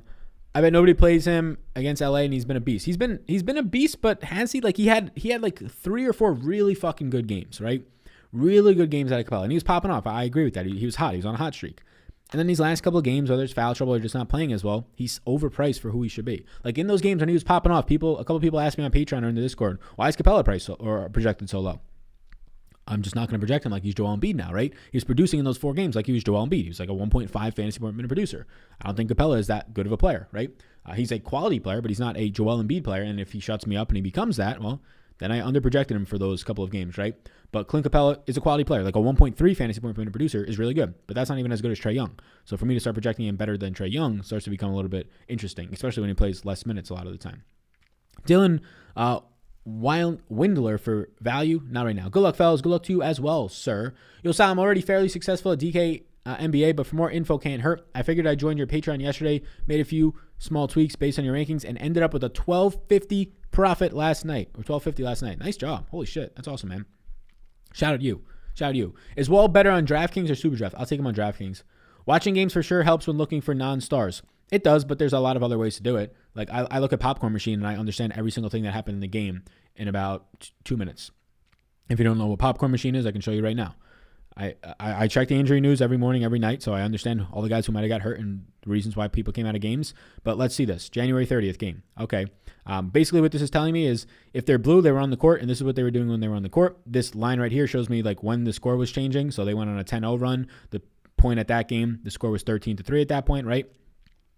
bet nobody plays him against LA, and he's been a beast. He's been a beast, but has he? Like he had like 3 or 4 really fucking good games, right? Really good games out of Capella, and he was popping off. I agree with that. He was hot. He was on a hot streak. And then these last couple of games, whether it's foul trouble or just not playing as well, he's overpriced for who he should be. Like in those games when he was popping off, a couple of people asked me on Patreon or in the Discord, why is Capella priced or projected so low? I'm just not going to project him like he's Joel Embiid now, right? He was producing in those 4 games like he was Joel Embiid. He was like a 1.5 fantasy point minute producer. I don't think Capella is that good of a player, right? He's a quality player, but he's not a Joel Embiid player. And if he shuts me up and he becomes that, well, then I underprojected him for those couple of games, right? But Clint Capella is a quality player. Like a 1.3 fantasy point per minute producer is really good, but that's not even as good as Trae Young. So for me to start projecting him better than Trae Young starts to become a little bit interesting, especially when he plays less minutes a lot of the time. Dylan Windler for value, not right now. Good luck, fellas. Good luck to you as well, sir. Yo, Sal, I'm already fairly successful at DK NBA, but for more info can't hurt. I figured I joined your Patreon yesterday, made a few small tweaks based on your rankings, and ended up with a $12.50 profit last night, or $12.50 last night. Nice job. Holy shit. That's awesome, man. Shout out to you. Is Wall better on DraftKings or Superdraft? I'll take him on DraftKings. Watching games for sure helps when looking for non-stars. It does, but there's a lot of other ways to do it. Like I look at Popcorn Machine and I understand every single thing that happened in the game in about 2 minutes. If you don't know what Popcorn Machine is, I can show you right now. I check the injury news every morning, every night, so I understand all the guys who might have got hurt and the reasons why people came out of games. But let's see this. January 30th game. Okay. Basically what this is telling me is if they're blue, they were on the court, and this is what they were doing when they were on the court. This line right here shows me like when the score was changing. So they went on a 10-0 run. The point at that game, the score was 13-3 at that point, right?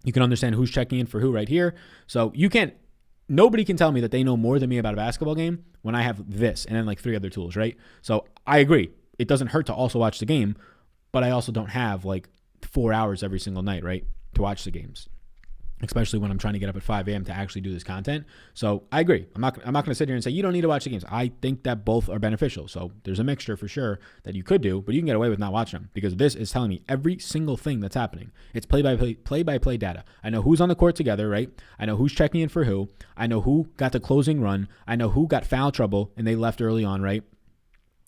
You can understand who's checking in for who right here. So nobody can tell me that they know more than me about a basketball game when I have this and then like 3 other tools, right? So I agree. It doesn't hurt to also watch the game, but I also don't have like 4 hours every single night, right, to watch the games. especially when I'm trying to get up at 5 a.m. to actually do this content. So I agree. I'm not going to sit here and say you don't need to watch the games. I think that both are beneficial. So there's a mixture for sure that you could do, but you can get away with not watching them because this is telling me every single thing that's happening. It's play-by-play data. I know who's on the court together, right? I know who's checking in for who. I know who got the closing run. I know who got foul trouble and they left early on, right?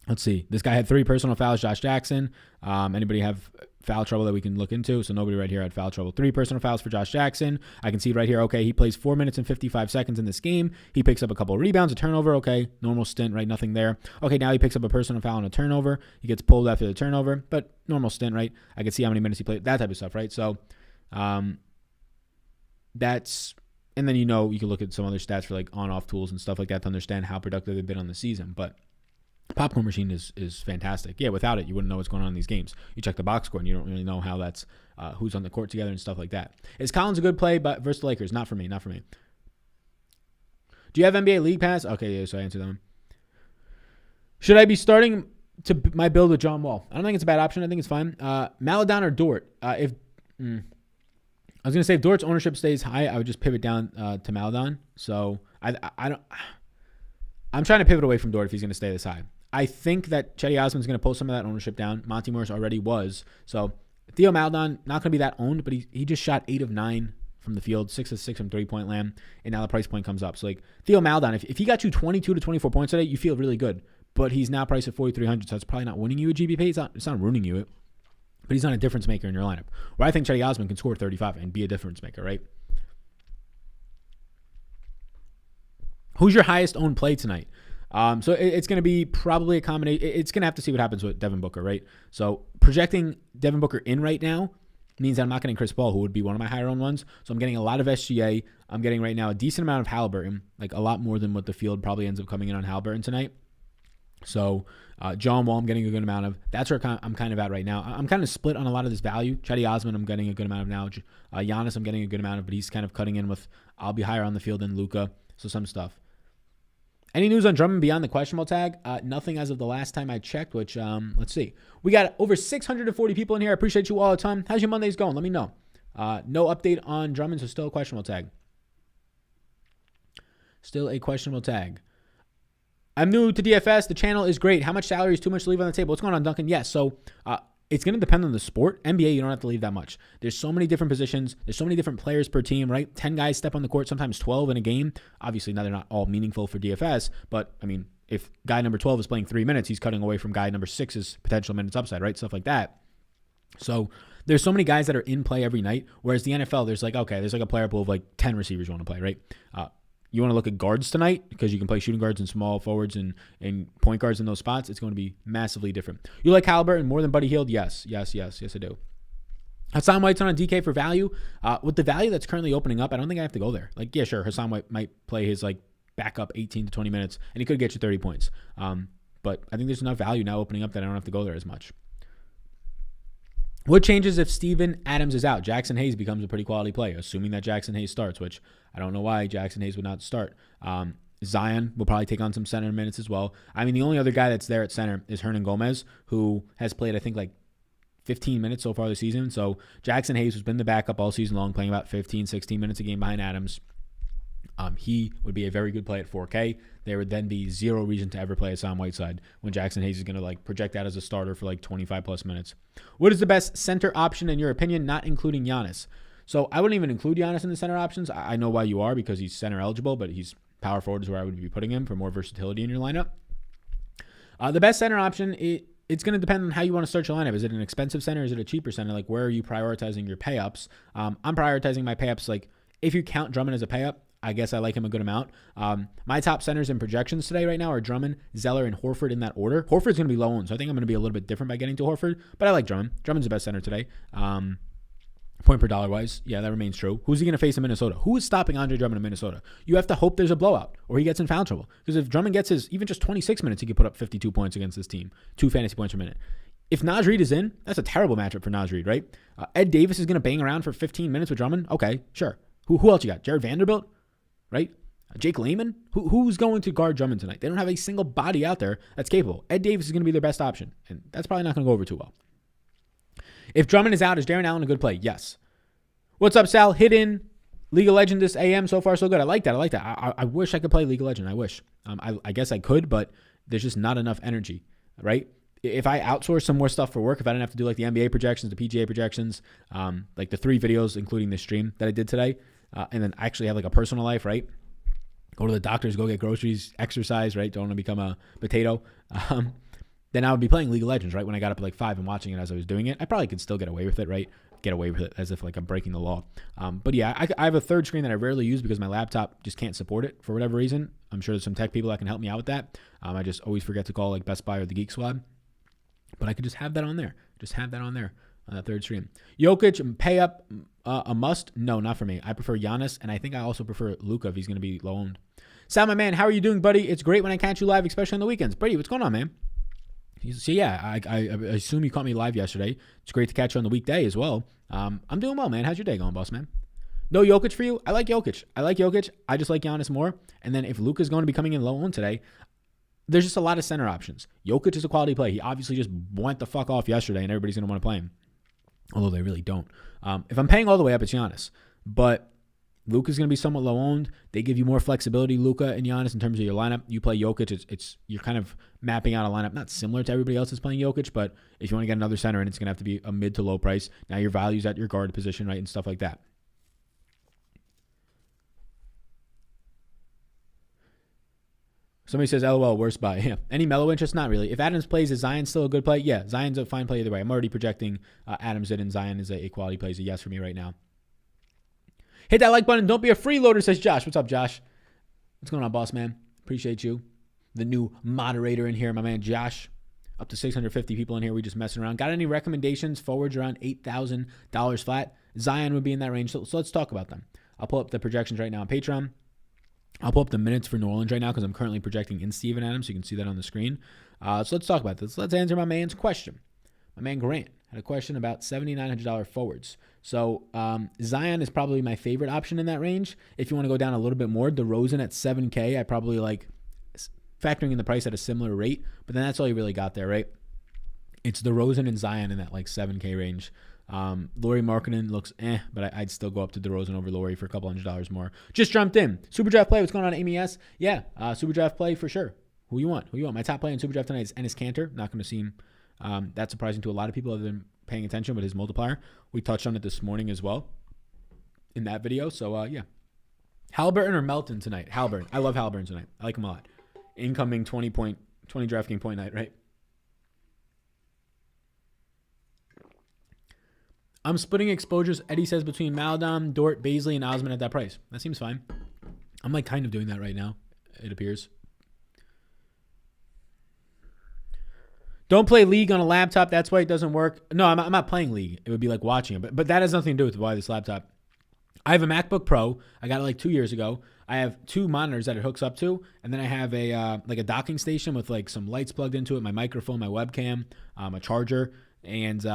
Let's see. This guy had 3 personal fouls, Josh Jackson. Anybody have foul trouble that we can look into? So nobody right here had foul trouble. 3 personal fouls for Josh Jackson. I can see right here, okay, he plays 4 minutes and 55 seconds in this game. He picks up a couple of rebounds, a turnover, okay, normal stint, right? Nothing there. Okay, now he picks up a personal foul and a turnover. He gets pulled after the turnover, but normal stint, right? I can see how many minutes he played, that type of stuff, right? So that's, and then you can look at some other stats for like on-off tools and stuff like that to understand how productive they've been on the season, but popcorn machine is fantastic. Yeah, without it, you wouldn't know what's going on in these games. You check the box score, and you don't really know how that's who's on the court together and stuff like that. Is Collins a good play but versus the Lakers? Not for me. Do you have NBA League Pass? Okay, yeah, so I answered that one. Should I be starting my build with John Wall? I don't think it's a bad option. I think it's fine. Maladon or Dort? I was going to say if Dort's ownership stays high, I would just pivot down to Maladon. So I'm trying to pivot away from Dort if he's going to stay this high. I think that Chetty Osman's going to pull some of that ownership down. Monty Morris already was. So Theo Maledon, not going to be that owned, but he just shot 8 of 9 from the field, 6 of 6 from three-point land, and now the price point comes up. So like Theo Maledon, if he got you 22 to 24 points today, you feel really good. But he's now priced at 4,300, so it's probably not winning you a GBP. It's not ruining you it, but he's not a difference maker in your lineup. Where I think Chetty Osman can score 35 and be a difference maker, right? Who's your highest owned play tonight? So it's going to be probably a combination. It's going to have to see what happens with Devin Booker, right? So projecting Devin Booker in right now means that I'm not getting Chris Paul, who would be one of my higher owned ones. So I'm getting a lot of SGA. I'm getting right now a decent amount of Halliburton, like a lot more than what the field probably ends up coming in on Halliburton tonight. So John Wall, I'm getting a good amount of. That's where I'm kind of at right now. I'm kind of split on a lot of this value. Chetty Osman, I'm getting a good amount of now. Giannis, I'm getting a good amount of, but he's kind of cutting in with, I'll be higher on the field than Luka. So some stuff. Any news on Drummond beyond the questionable tag? Nothing as of the last time I checked, which, let's see. We got over 640 people in here. I appreciate you all the time. How's your Mondays going? Let me know. No update on Drummond, so still a questionable tag. Still a questionable tag. I'm new to DFS. The channel is great. How much salary is too much to leave on the table? What's going on, Duncan? Yes, so it's going to depend on the sport. NBA, you don't have to leave that much. There's so many different positions. There's so many different players per team, right? 10 guys step on the court, sometimes 12 in a game. Obviously, now they're not all meaningful for DFS, but, I mean, if guy number 12 is playing 3 minutes, he's cutting away from guy number 6's potential minutes upside, right? Stuff like that. So there's so many guys that are in play every night, whereas the NFL, there's like a player pool of like 10 receivers you want to play, right? You want to look at guards tonight because you can play shooting guards and small forwards and point guards in those spots. It's going to be massively different. You like Halliburton more than Buddy Hield? Yes, I do. Hassan Whiteside on DK for value. With the value that's currently opening up, I don't think I have to go there. Like, yeah, sure, Hassan White might play his like backup 18 to 20 minutes, and he could get you 30 points. But I think there's enough value now opening up that I don't have to go there as much. What changes if Steven Adams is out? Jackson Hayes becomes a pretty quality play, assuming that Jackson Hayes starts, which I don't know why Jackson Hayes would not start. Zion will probably take on some center minutes as well. I mean, the only other guy that's there at center is Hernan Gomez, who has played, I think, like 15 minutes so far this season. So Jackson Hayes has been the backup all season long, playing about 15, 16 minutes a game behind Adams. He would be a very good play at 4K. There would then be zero reason to ever play Hassan Whiteside when Jackson Hayes is going to like project out as a starter for like 25 plus minutes. What is the best center option in your opinion, not including Giannis? So I wouldn't even include Giannis in the center options. I know why you are, because he's center eligible, but he's power forward is where I would be putting him for more versatility in your lineup. The best center option, it's going to depend on how you want to start your lineup. Is it an expensive center? Is it a cheaper center? Like, where are you prioritizing your payups? I'm prioritizing my payups. Like, if you count Drummond as a payup, I guess I like him a good amount. My top centers and projections today right now are Drummond, Zeller, and Horford in that order. Horford's going to be low owned, so I think I'm going to be a little bit different by getting to Horford, but I like Drummond. Drummond's the best center today. Point per dollar wise, yeah, that remains true. Who's he going to face in Minnesota? Who is stopping Andre Drummond in Minnesota? You have to hope there's a blowout or he gets in foul trouble. Because if Drummond gets his even just 26 minutes, he could put up 52 points against this team, 2 fantasy points per minute. If Naz Reid is in, that's a terrible matchup for Naz Reid, right? Ed Davis is going to bang around for 15 minutes with Drummond. Okay, sure. Who else you got? Jared Vanderbilt, right? Jake Layman? Who's going to guard Drummond tonight? They don't have a single body out there that's capable. Ed Davis is going to be their best option, and that's probably not going to go over too well. If Drummond is out, is Darren Allen a good play? Yes. What's up, Sal? Hidden League of Legends this AM, so far so good. I like that. I wish I could play League of Legends. I wish. I guess I could, but there's just not enough energy, right? If I outsource some more stuff for work, if I didn't have to do like the NBA projections, the PGA projections, like the 3 videos, including the stream that I did today, and then actually have like a personal life, right? Go to the doctors, go get groceries, exercise, right? Don't want to become a potato. Then I would be playing League of Legends, right? When I got up at like 5 and watching it as I was doing it, I probably could still get away with it, right? Get away with it as if like I'm breaking the law. But yeah, I have a third screen that I rarely use because my laptop just can't support it for whatever reason. I'm sure there's some tech people that can help me out with that. I just always forget to call like Best Buy or the Geek Squad. But I could just have that on there. On that third stream. Jokic, pay up a must? No, not for me. I prefer Giannis, and I think I also prefer Luka if he's going to be low owned. Sal, my man, how are you doing, buddy? It's great when I catch you live, especially on the weekends. Brady, what's going on, man? So yeah, I assume you caught me live yesterday. It's great to catch you on the weekday as well. I'm doing well, man. How's your day going, boss man? No Jokic for you? I like Jokic. I just like Giannis more. And then if Luka's going to be coming in low owned today, there's just a lot of center options. Jokic is a quality play. He obviously just went the fuck off yesterday, and everybody's going to want to play him. Although they really don't. If I'm paying all the way up, it's Giannis. But Luka's going to be somewhat low owned. They give you more flexibility, Luka and Giannis, in terms of your lineup. You play Jokic, it's you're kind of mapping out a lineup not similar to everybody else that's playing Jokic, but if you want to get another center in, it's going to have to be a mid to low price. Now your value's at your guard position, right, and stuff like that. Somebody says, LOL, worst buy. Yeah. Any mellow interest? Not really. If Adams plays, is Zion still a good play? Yeah, Zion's a fine play either way. I'm already projecting Adams in, and Zion is a quality play. Is a yes for me right now. Hit that like button. Don't be a freeloader, says Josh. What's up, Josh? What's going on, boss man? Appreciate you. The new moderator in here, my man Josh. Up to 650 people in here. We just messing around. Got any recommendations? Forwards around $8,000 flat. Zion would be in that range. So let's talk about them. I'll pull up the projections right now on Patreon. I'll pull up the minutes for New Orleans right now because I'm currently projecting in Steven Adams, so you can see that on the screen. So let's talk about this. Let's answer my man's question. My man Grant had a question about $7,900 forwards. So Zion is probably my favorite option in that range. If you want to go down a little bit more, DeRozan at $7K, I probably like factoring in the price at a similar rate, but then that's all you really got there, right? It's DeRozan and Zion in that like 7K range. Lauri Markkanen looks but I'd still go up to DeRozan over Lauri for a couple $100 more. Just jumped in. Super Draft play. What's going on, Amy S? Yeah, Super Draft play for sure. Who you want? My top play in Super Draft tonight is Enes Kanter. Not going to seem that surprising to a lot of people other than paying attention, but his multiplier. We touched on it this morning as well in that video. So, yeah. Halliburton or Melton tonight? Halliburton. I love Halliburton tonight. I like him a lot. Incoming 20 DraftKings point night, right? I'm splitting exposures, Eddie says, between Maladon, Dort, Baisley, and Osman at that price. That seems fine. I'm like kind of doing that right now, it appears. Don't play League on a laptop. That's why it doesn't work. No, I'm not playing League. It would be like watching it. But that has nothing to do with why this laptop. I have a MacBook Pro. I got it like 2 years ago. I have 2 monitors that it hooks up to. And then I have a like a docking station with like some lights plugged into it, my microphone, my webcam, a charger. And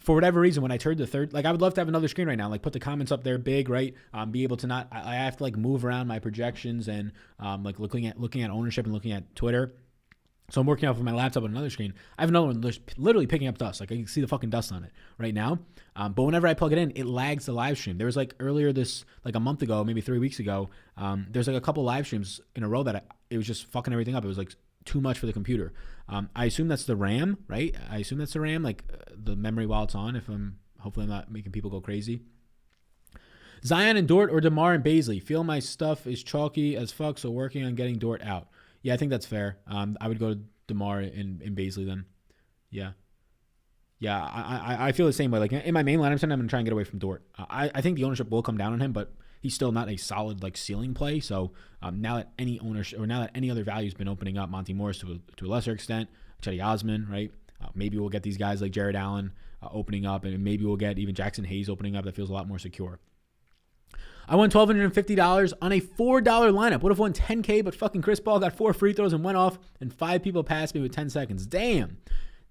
for whatever reason, when I turned the third, like I would love to have another screen right now, like put the comments up there big, right? Be able to not, I have to like move around my projections and like looking at ownership and looking at Twitter. So I'm working off of my laptop on another screen. I have another one literally picking up dust. Like I can see the fucking dust on it right now. But whenever I plug it in, it lags the live stream. There was like earlier this, like a month ago, maybe 3 weeks ago, there's like a couple live streams in a row that it was just fucking everything up. It was like too much for the computer. I assume that's the RAM, right? I assume that's the RAM, like the memory while it's on, hopefully I'm not making people go crazy. Zion and Dort or DeMar and Baisley. Feel my stuff is chalky as fuck, so working on getting Dort out. Yeah, I think that's fair. I would go to DeMar and Baisley then. Yeah. Yeah, I feel the same way. Like in my main lineup, I'm going to try and get away from Dort. I think the ownership will come down on him, but he's still not a solid like ceiling play. So now that any ownership or now that any other value has been opening up, Monty Morris to a lesser extent, Chetty Osman, right? Maybe we'll get these guys like Jared Allen opening up, and maybe we'll get even Jackson Hayes opening up. That feels a lot more secure. I won $1,250 on a $4 lineup. Would have won $10K, but fucking Chris Paul got 4 free throws and went off, and 5 people passed me with 10 seconds. Damn.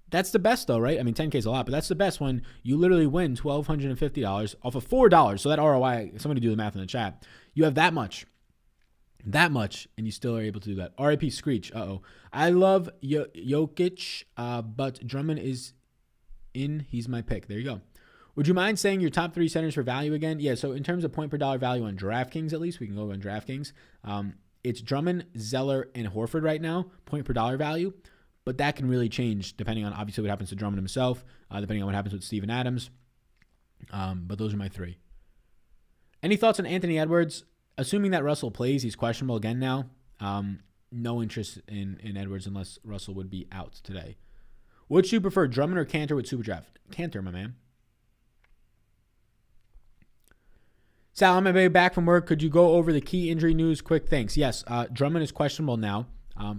That's the best, though, right? I mean, 10K is a lot, but that's the best when you literally win $1,250 off of $4. So that ROI, somebody do the math in the chat. You have that much, and you still are able to do that. RIP Screech. I love Jokic, but Drummond is in. He's my pick. There you go. Would you mind saying your top 3 centers for value again? Yeah, so in terms of point per dollar value on DraftKings, at least, we can go on DraftKings. It's Drummond, Zeller, and Horford right now, point per dollar value. But that can really change depending on, obviously, what happens to Drummond himself, depending on what happens with Steven Adams. But those are my 3. Any thoughts on Anthony Edwards? Assuming that Russell plays, he's questionable again now. No interest in Edwards unless Russell would be out today. Would you prefer Drummond or Cantor with Superdraft? Cantor, my man. Sal, I'm going to be back from work. Could you go over the key injury news? Quick, thanks. Yes, Drummond is questionable now.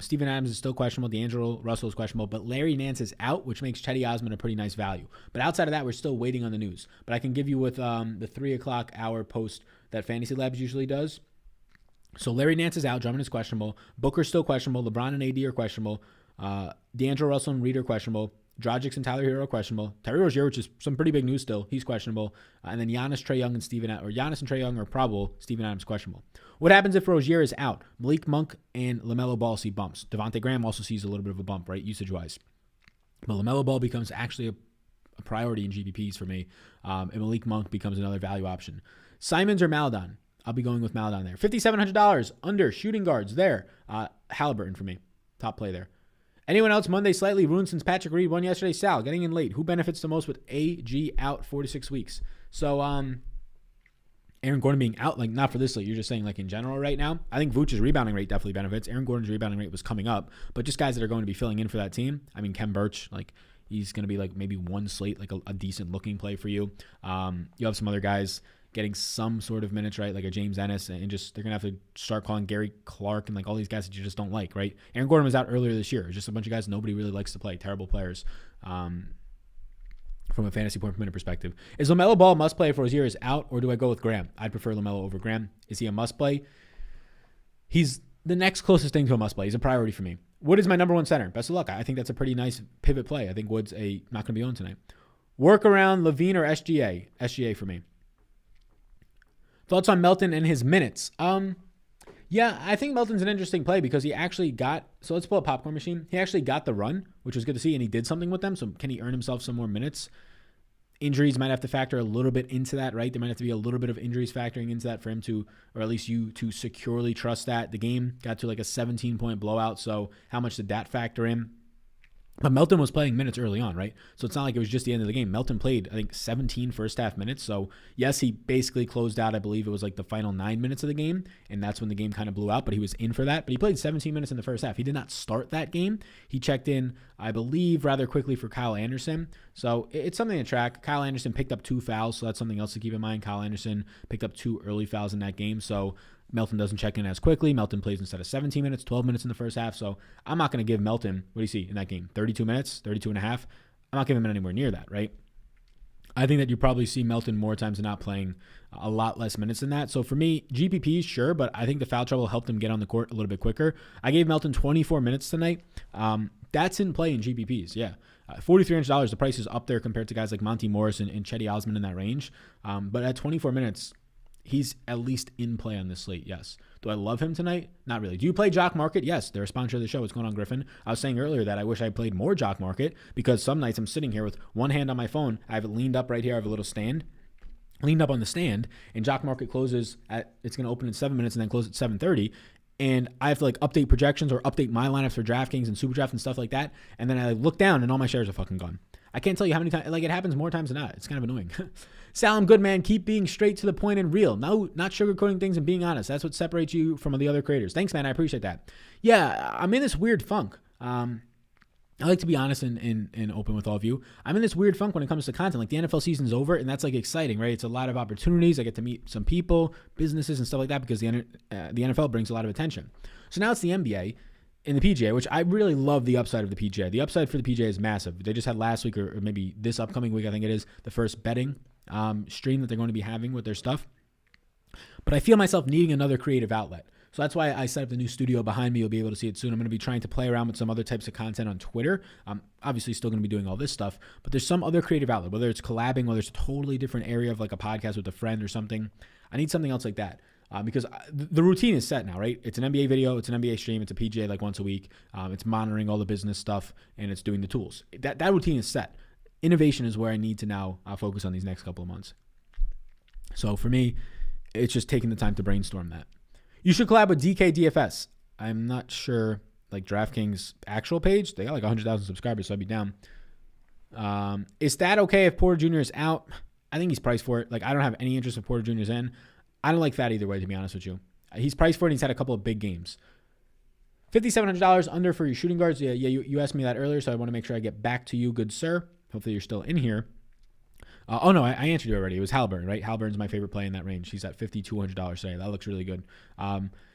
Steven Adams is still questionable. D'Angelo Russell is questionable. But Larry Nance is out, which makes Chetty Osman a pretty nice value. But outside of that, we're still waiting on the news. But I can give you with the 3 o'clock hour post that Fantasy Labs usually does. So Larry Nance is out. Drummond is questionable. Booker's still questionable. LeBron and AD are questionable. D'Angelo Russell and Reed are questionable. Dragic and Tyler Hero are questionable. Terry Rozier, which is some pretty big news still, he's questionable. And then Giannis, Trae Young, and Giannis and Trae Young are probable. Steven Adams questionable. What happens if Rozier is out? Malik Monk and LaMelo Ball see bumps. Devontae Graham also sees a little bit of a bump, right, usage-wise. But LaMelo Ball becomes actually a priority in GPPs for me. And Malik Monk becomes another value option. Simons or Maladon? I'll be going with Maladon there. $5,700 under shooting guards there. Halliburton for me. Top play there. Anyone else Monday slightly ruined since Patrick Reed won yesterday? Sal, getting in late. Who benefits the most with AG out 4 to 6 weeks? So, Aaron Gordon being out, like not for this slate, you're just saying like in general right now. I think Vooch's rebounding rate definitely benefits. Aaron Gordon's rebounding rate was coming up, but just guys that are going to be filling in for that team. I mean, Kem Birch, like he's going to be like maybe one slate, like a decent looking play for you. You have some other guys getting some sort of minutes, right? Like a James Ennis, and just they're going to have to start calling Gary Clark and like all these guys that you just don't like, right? Aaron Gordon was out earlier this year. It's just a bunch of guys nobody really likes to play, terrible players from a fantasy point per minute perspective. Is LaMelo Ball must play if Rozier is out, or do I go with Graham? I'd prefer LaMelo over Graham. Is he a must play? He's the next closest thing to a must play. He's a priority for me. Wood is my number 1 center. Best of luck. I think that's a pretty nice pivot play. I think Wood's not going to be on tonight. Work around Levine or SGA? SGA for me. Thoughts on Melton and his minutes? Yeah, I think Melton's an interesting play because he actually got, so let's pull a popcorn machine. He actually got the run, which was good to see, and he did something with them. So can he earn himself some more minutes? Injuries might have to factor a little bit into that, right? There might have to be a little bit of injuries factoring into that for him to, or at least you to securely trust that. The game got to like a 17-point blowout, so how much did that factor in? But Melton was playing minutes early on, right? So it's not like it was just the end of the game. Melton played, I think, 17 first half minutes. So, yes, he basically closed out, I believe it was like the final 9 minutes of the game, and that's when the game kind of blew out, but he was in for that. But he played 17 minutes in the first half. He did not start that game. He checked in, I believe, rather quickly for Kyle Anderson. So it's something to track. Kyle Anderson picked up 2 fouls, so that's something else to keep in mind. Kyle Anderson picked up 2 early fouls in that game, so Melton doesn't check in as quickly. Melton plays instead of 17 minutes, 12 minutes in the first half. So I'm not going to give Melton, what do you see in that game? 32 minutes, 32 and a half. I'm not giving him anywhere near that, right? I think that you probably see Melton more times than not playing a lot less minutes than that. So for me, GPPs, sure, but I think the foul trouble helped him get on the court a little bit quicker. I gave Melton 24 minutes tonight. That's in play in GPPs, yeah. $4,300, the price is up there compared to guys like Monty Morris and Chetty Osman in that range. But at 24 minutes, he's at least in play on this slate, yes. Do I love him tonight? Not really. Do you play Jock Market? Yes, they're a sponsor of the show. What's going on, Griffin? I was saying earlier that I wish I played more Jock Market because some nights I'm sitting here with one hand on my phone. I have it leaned up right here. I have a little stand, leaned up on the stand, and Jock Market closes it's going to open in 7 minutes and then close at 7:30. And I have to like update projections or update my lineups for DraftKings and Superdraft and stuff like that. And then I look down and all my shares are fucking gone. I can't tell you how many times, like it happens more times than not. It's kind of annoying. Sal, I'm good, man. Keep being straight to the point and real. No, not sugarcoating things and being honest. That's what separates you from the other creators. Thanks, man. I appreciate that. Yeah, I'm in this weird funk. I like to be honest and open with all of you. I'm in this weird funk when it comes to content. Like the NFL season's over, and that's like exciting, right? It's a lot of opportunities. I get to meet some people, businesses, and stuff like that because the NFL brings a lot of attention. So now it's the NBA and the PGA, which I really love the upside of the PGA. The upside for the PGA is massive. They just had last week or maybe this upcoming week, I think it is, the first betting stream that they're going to be having with their stuff. But I feel myself needing another creative outlet. So that's why I set up the new studio behind me. You'll be able to see it soon. I'm going to be trying to play around with some other types of content on Twitter. I'm obviously still going to be doing all this stuff, but there's some other creative outlet, whether it's collabing, whether it's a totally different area of like a podcast with a friend or something. I need something else like that because the routine is set now, right? It's an NBA video, it's an NBA stream, it's a PGA like once a week. It's monitoring all the business stuff, and it's doing the tools. That routine is set. innovation is where I need to now focus on these next couple of months. So for me, it's just taking the time to brainstorm that. You should collab with DK DFS. I'm not sure, like DraftKings actual page, they got like 100,000 subscribers, so I'd be down. Is that okay if Porter Jr. is out? I think he's priced for it. Like, I don't have any interest in Porter Jr.'s in. I don't like that either way, to be honest with you. He's priced for it, and he's had a couple of big games. $5,700 under for your shooting guards. Yeah, you asked me that earlier, so I want to make sure I get back to you, good sir. Hopefully you're still in here. Oh, no, I answered you already. It was Halliburton, right? Halliburton's my favorite play in that range. He's at $5,200 today. That looks really good.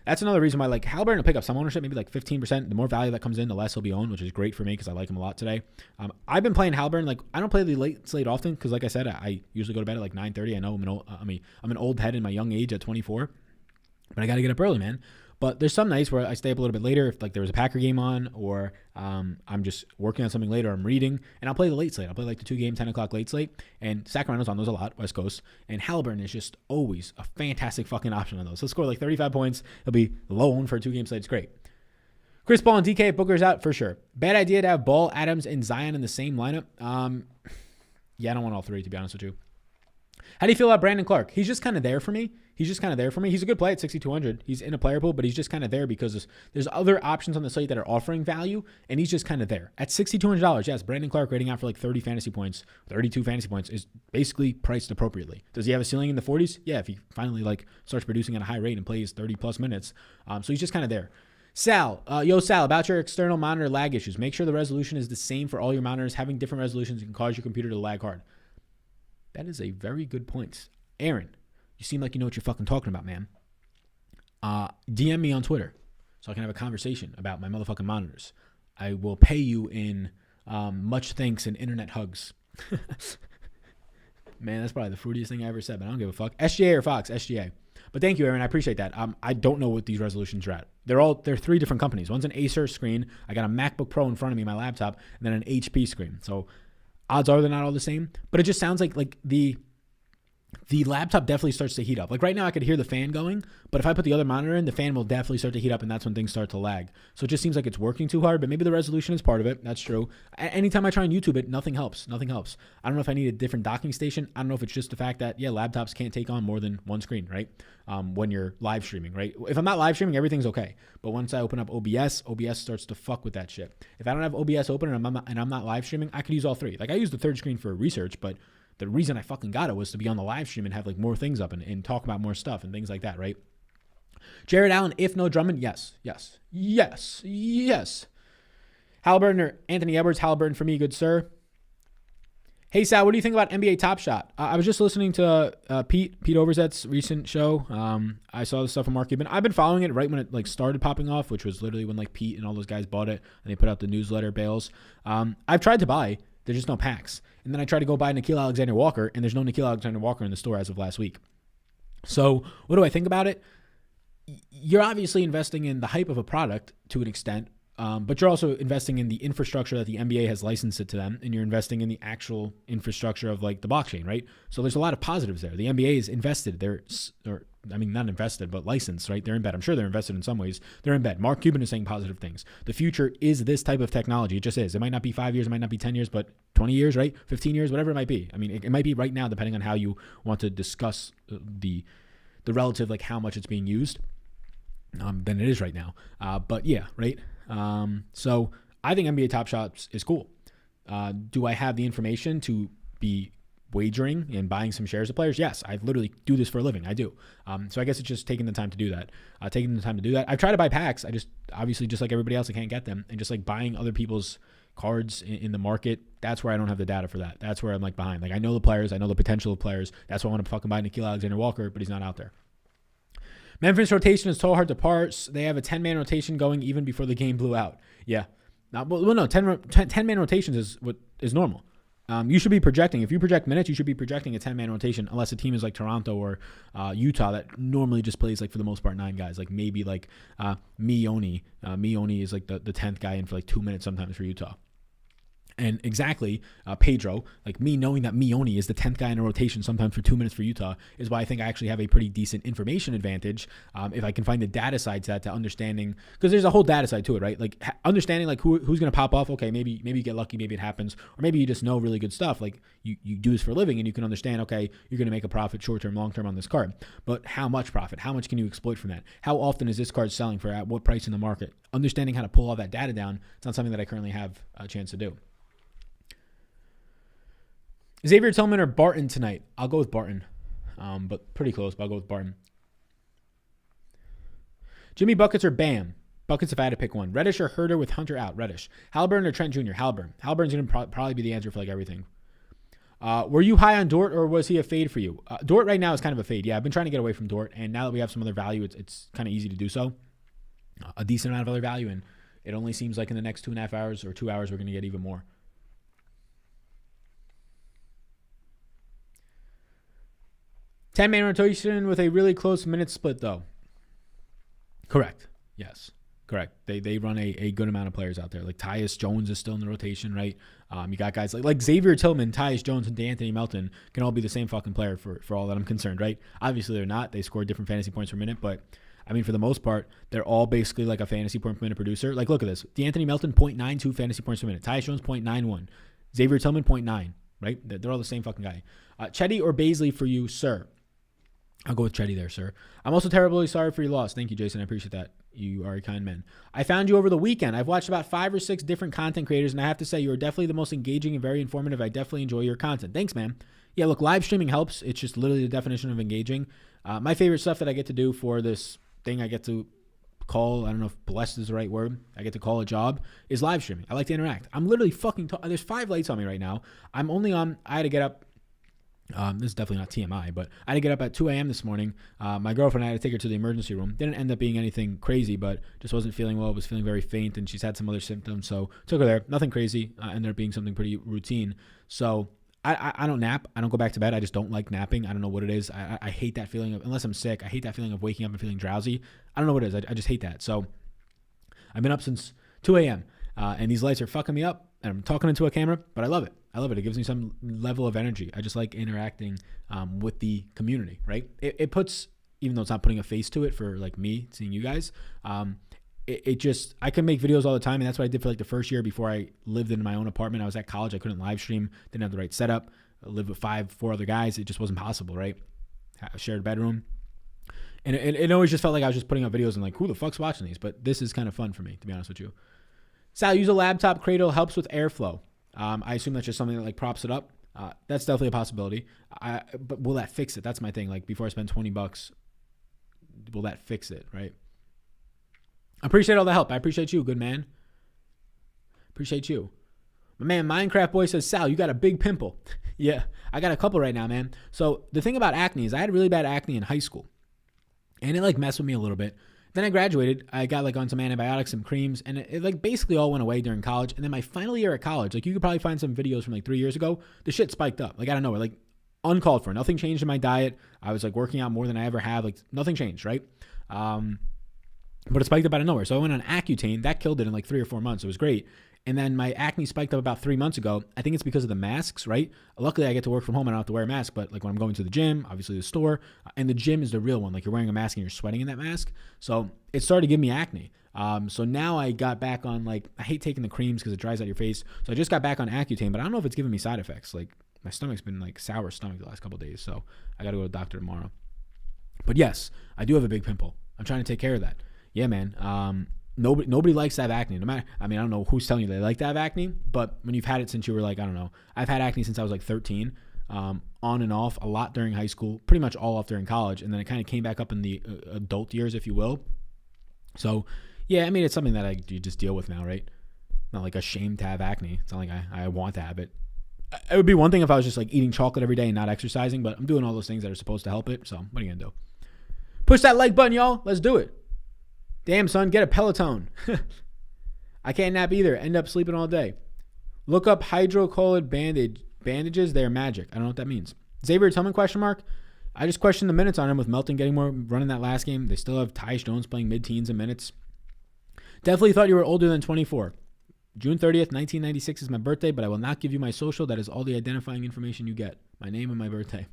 That's another reason why, like, Halliburton will pick up some ownership, maybe like 15%. The more value that comes in, the less he'll be owned, which is great for me because I like him a lot today. I've been playing Halliburton. Like, I don't play the late slate often because, like I said, I usually go to bed at like 9:30. I know I'm an old head in my young age at 24, but I got to get up early, man. But there's some nights where I stay up a little bit later if like there was a Packer game on, or I'm just working on something later, I'm reading, and I'll play the late slate. I'll play like the 2-game, 10 o'clock late slate, and Sacramento's on those a lot, West Coast, and Halliburton is just always a fantastic fucking option on those. He'll score like 35 points. He'll be low owned for a 2-game slate. It's great. Chris Paul and DK, Booker's out for sure. Bad idea to have Ball, Adams, and Zion in the same lineup. Yeah, I don't want all three, to be honest with you. How do you feel about Brandon Clark? He's just kind of there for me. He's a good play at 6,200. He's in a player pool, but he's just kind of there because there's other options on the slate that are offering value, and he's just kind of there. At $6,200, yes, Brandon Clark rating out for like 32 fantasy points is basically priced appropriately. Does he have a ceiling in the 40s? Yeah, if he finally like starts producing at a high rate and plays 30-plus minutes. So he's just kind of there. Sal, about your external monitor lag issues. Make sure the resolution is the same for all your monitors. Having different resolutions can cause your computer to lag hard. That is a very good point. Aaron, you seem like you know what you're fucking talking about, man. DM me on Twitter so I can have a conversation about my motherfucking monitors. I will pay you in much thanks and internet hugs. Man, that's probably the fruitiest thing I ever said, but I don't give a fuck. SGA or Fox? SGA. But thank you, Aaron. I appreciate that. I don't know what these resolutions are at. They're 3 different companies. One's an Acer screen. I got a MacBook Pro in front of me, my laptop, and then an HP screen. So odds are they're not all the same, but it just sounds like the laptop definitely starts to heat up. Like right now I could hear the fan going, but if I put the other monitor in, the fan will definitely start to heat up, and that's when things start to lag. So it just seems like it's working too hard, but maybe the resolution is part of it. That's true. Anytime I try and YouTube it, nothing helps. I don't know if I need a different docking station. I don't know if it's just the fact that, laptops can't take on more than one screen, right? When you're live streaming, right? If I'm not live streaming, everything's okay. But once I open up OBS starts to fuck with that shit. If I don't have OBS open and I'm not live streaming, I could use all 3. Like I use the third screen for research, but the reason I fucking got it was to be on the live stream and have like more things up and talk about more stuff and things like that, right? Jared Allen, if no Drummond, yes. Halliburton or Anthony Edwards? Halliburton for me, good sir. Hey Sal, what do you think about NBA Top Shot? I was just listening to Pete Overzet's recent show. I saw the stuff from Mark Cuban. I've been following it right when it like started popping off, which was literally when like Pete and all those guys bought it and they put out the newsletter bales. I've tried to buy. There's just no packs. And then I tried to go buy Nickeil Alexander-Walker, and there's no Nickeil Alexander-Walker in the store as of last week. So what do I think about it? You're obviously investing in the hype of a product to an extent, but you're also investing in the infrastructure that the NBA has licensed it to them, and you're investing in the actual infrastructure of like the blockchain, right? So there's a lot of positives there. The NBA is invested. Not invested, but licensed, right? They're in bed. I'm sure they're invested in some ways. They're in bed. Mark Cuban is saying positive things. The future is this type of technology. It just is. It might not be 5 years. It might not be 10 years, but 20 years, right? 15 years, whatever it might be. I mean, it might be right now, depending on how you want to discuss the relative, like how much it's being used, than it is right now. But yeah, right? So I think NBA Top Shots is cool. Do I have the information to be wagering and buying some shares of players? Yes, I literally do this for a living. I do. So I guess it's just taking the time to do that. I've tried to buy packs. I just, obviously, just like everybody else, I can't get them. And just like buying other people's cards in the market, that's where I don't have the data for that. That's where I'm like behind. Like I know the players. I know the potential of players. That's why I want to fucking buy Nickeil Alexander-Walker, but he's not out there. Memphis rotation is so hard to parse. They have a 10-man rotation going even before the game blew out. Yeah. 10-man rotations is normal. You should be projecting. If you project minutes, you should be projecting a 10-man rotation, unless a team is like Toronto or Utah that normally just plays like for the most part 9 guys. Like maybe like Mioni. Mioni is like the 10th guy in for like 2 minutes sometimes for Utah. And exactly, Pedro, like me knowing that Mioni is the 10th guy in a rotation sometimes for 2 minutes for Utah is why I think I actually have a pretty decent information advantage if I can find the data side to that, to understanding, because there's a whole data side to it, right? Like understanding like who's going to pop off. Okay, maybe you get lucky, maybe it happens, or maybe you just know really good stuff. Like you do this for a living and you can understand, okay, you're going to make a profit short-term, long-term on this card. But how much profit? How much can you exploit from that? How often is this card selling for at what price in the market? Understanding how to pull all that data down, it's not something that I currently have a chance to do. Xavier Tillman or Barton tonight? I'll go with Barton, but pretty close, but I'll go with Barton. Jimmy Buckets or Bam? Buckets if I had to pick one. Reddish or Herter with Hunter out? Reddish. Halliburton or Trent Jr.? Halliburton. Halliburton's going to probably be the answer for like everything. Were you high on Dort or was he a fade for you? Dort right now is kind of a fade. Yeah, I've been trying to get away from Dort, and now that we have some other value, it's kind of easy to do so. A decent amount of other value, and it only seems like in the next 2.5 hours or 2 hours we're going to get even more. 10-man rotation with a really close minute split, though. Correct. Yes. Correct. They run a good amount of players out there. Like Tyus Jones is still in the rotation, right? You got guys like Xavier Tillman, Tyus Jones, and DeAnthony Melton can all be the same fucking player for all that I'm concerned, right? Obviously, they're not. They score different fantasy points per minute, but I mean, for the most part, they're all basically like a fantasy point per minute producer. Like, look at this. DeAnthony Melton, 0.92 fantasy points per minute. Tyus Jones, 0.91. Xavier Tillman, 0.9, right? They're all the same fucking guy. Chetty or Baisley for you, sir? I'll go with Chetty there, sir. I'm also terribly sorry for your loss. Thank you, Jason. I appreciate that. You are a kind man. I found you over the weekend. I've watched about 5 or 6 different content creators, and I have to say you are definitely the most engaging and very informative. I definitely enjoy your content. Thanks, man. Yeah, look, live streaming helps. It's just literally the definition of engaging. My favorite stuff that I get to do for this thing I get to call, I don't know if blessed is the right word, I get to call a job, is live streaming. I like to interact. I'm literally fucking there's 5 lights on me right now. I had to get up. This is definitely not TMI, but I had to get up at 2 a.m. this morning. My girlfriend, I had to take her to the emergency room. Didn't end up being anything crazy, but just wasn't feeling well. Was feeling very faint, and she's had some other symptoms. So took her there. Nothing crazy. Ended up being something pretty routine. So I don't nap. I don't go back to bed. I just don't like napping. I don't know what it is. I hate that feeling of, unless I'm sick, I hate that feeling of waking up and feeling drowsy. I don't know what it is. I just hate that. So I've been up since 2 a.m. And these lights are fucking me up. And I'm talking into a camera, but I love it. I love it. It gives me some level of energy. I just like interacting with the community, right? It puts, even though it's not putting a face to it for like me seeing you guys, it just, I can make videos all the time. And that's what I did for like the first year before I lived in my own apartment. I was at college. I couldn't live stream. Didn't have the right setup. I lived with 4 other guys. It just wasn't possible, right? I shared a bedroom. And it always just felt like I was just putting up videos and like, who the fuck's watching these? But this is kind of fun for me, to be honest with you. Sal, use a laptop cradle, helps with airflow. I assume that's just something that like props it up. That's definitely a possibility. But will that fix it? That's my thing. Like before I spend $20, will that fix it? Right. I appreciate all the help. I appreciate you, good man. Appreciate you. My man, Minecraft Boy says, Sal, you got a big pimple. Yeah, I got a couple right now, man. So the thing about acne is I had really bad acne in high school, and it like messed with me a little bit. Then I graduated. I got like on some antibiotics, some creams, and it like basically all went away during college. And then my final year at college, like you could probably find some videos from like 3 years ago. The shit spiked up. Like I don't know, like uncalled for. Nothing changed in my diet. I was like working out more than I ever have. Like nothing changed, right? But it spiked up out of nowhere. So I went on Accutane. That killed it in like 3 or 4 months. It was great. And then my acne spiked up about 3 months ago. I think it's because of the masks, right? Luckily, I get to work from home. I don't have to wear a mask. But like when I'm going to the gym, obviously the store, and the gym is the real one. Like you're wearing a mask and you're sweating in that mask. So it started to give me acne. So now I got back on like, I hate taking the creams because it dries out your face. So I just got back on Accutane, but I don't know if it's giving me side effects. Like my stomach's been like sour stomach the last couple of days. So I got to go to the doctor tomorrow. But yes, I do have a big pimple. I'm trying to take care of that. Yeah, man. Nobody likes to have acne. No matter, I mean, I don't know who's telling you they like to have acne, but when you've had it since you were like, I don't know, I've had acne since I was like 13, on and off, a lot during high school, pretty much all off during college, and then it kind of came back up in the adult years, if you will. So, yeah, I mean, it's something that you just deal with now, right? Not like ashamed to have acne. It's not like I want to have it. It would be one thing if I was just like eating chocolate every day and not exercising, but I'm doing all those things that are supposed to help it. So what are you gonna do? Push that like button, y'all. Let's do it. Damn, son, get a Peloton. I can't nap either. End up sleeping all day. Look up hydrocolloid bandages. They're magic. I don't know what that means. Xavier Tillman, question mark. I just questioned the minutes on him with Melton getting more running that last game. They still have Tyus Jones playing mid-teens in minutes. Definitely thought you were older than 24. June 30th, 1996 is my birthday, but I will not give you my social. That is all the identifying information you get. My name and my birthday.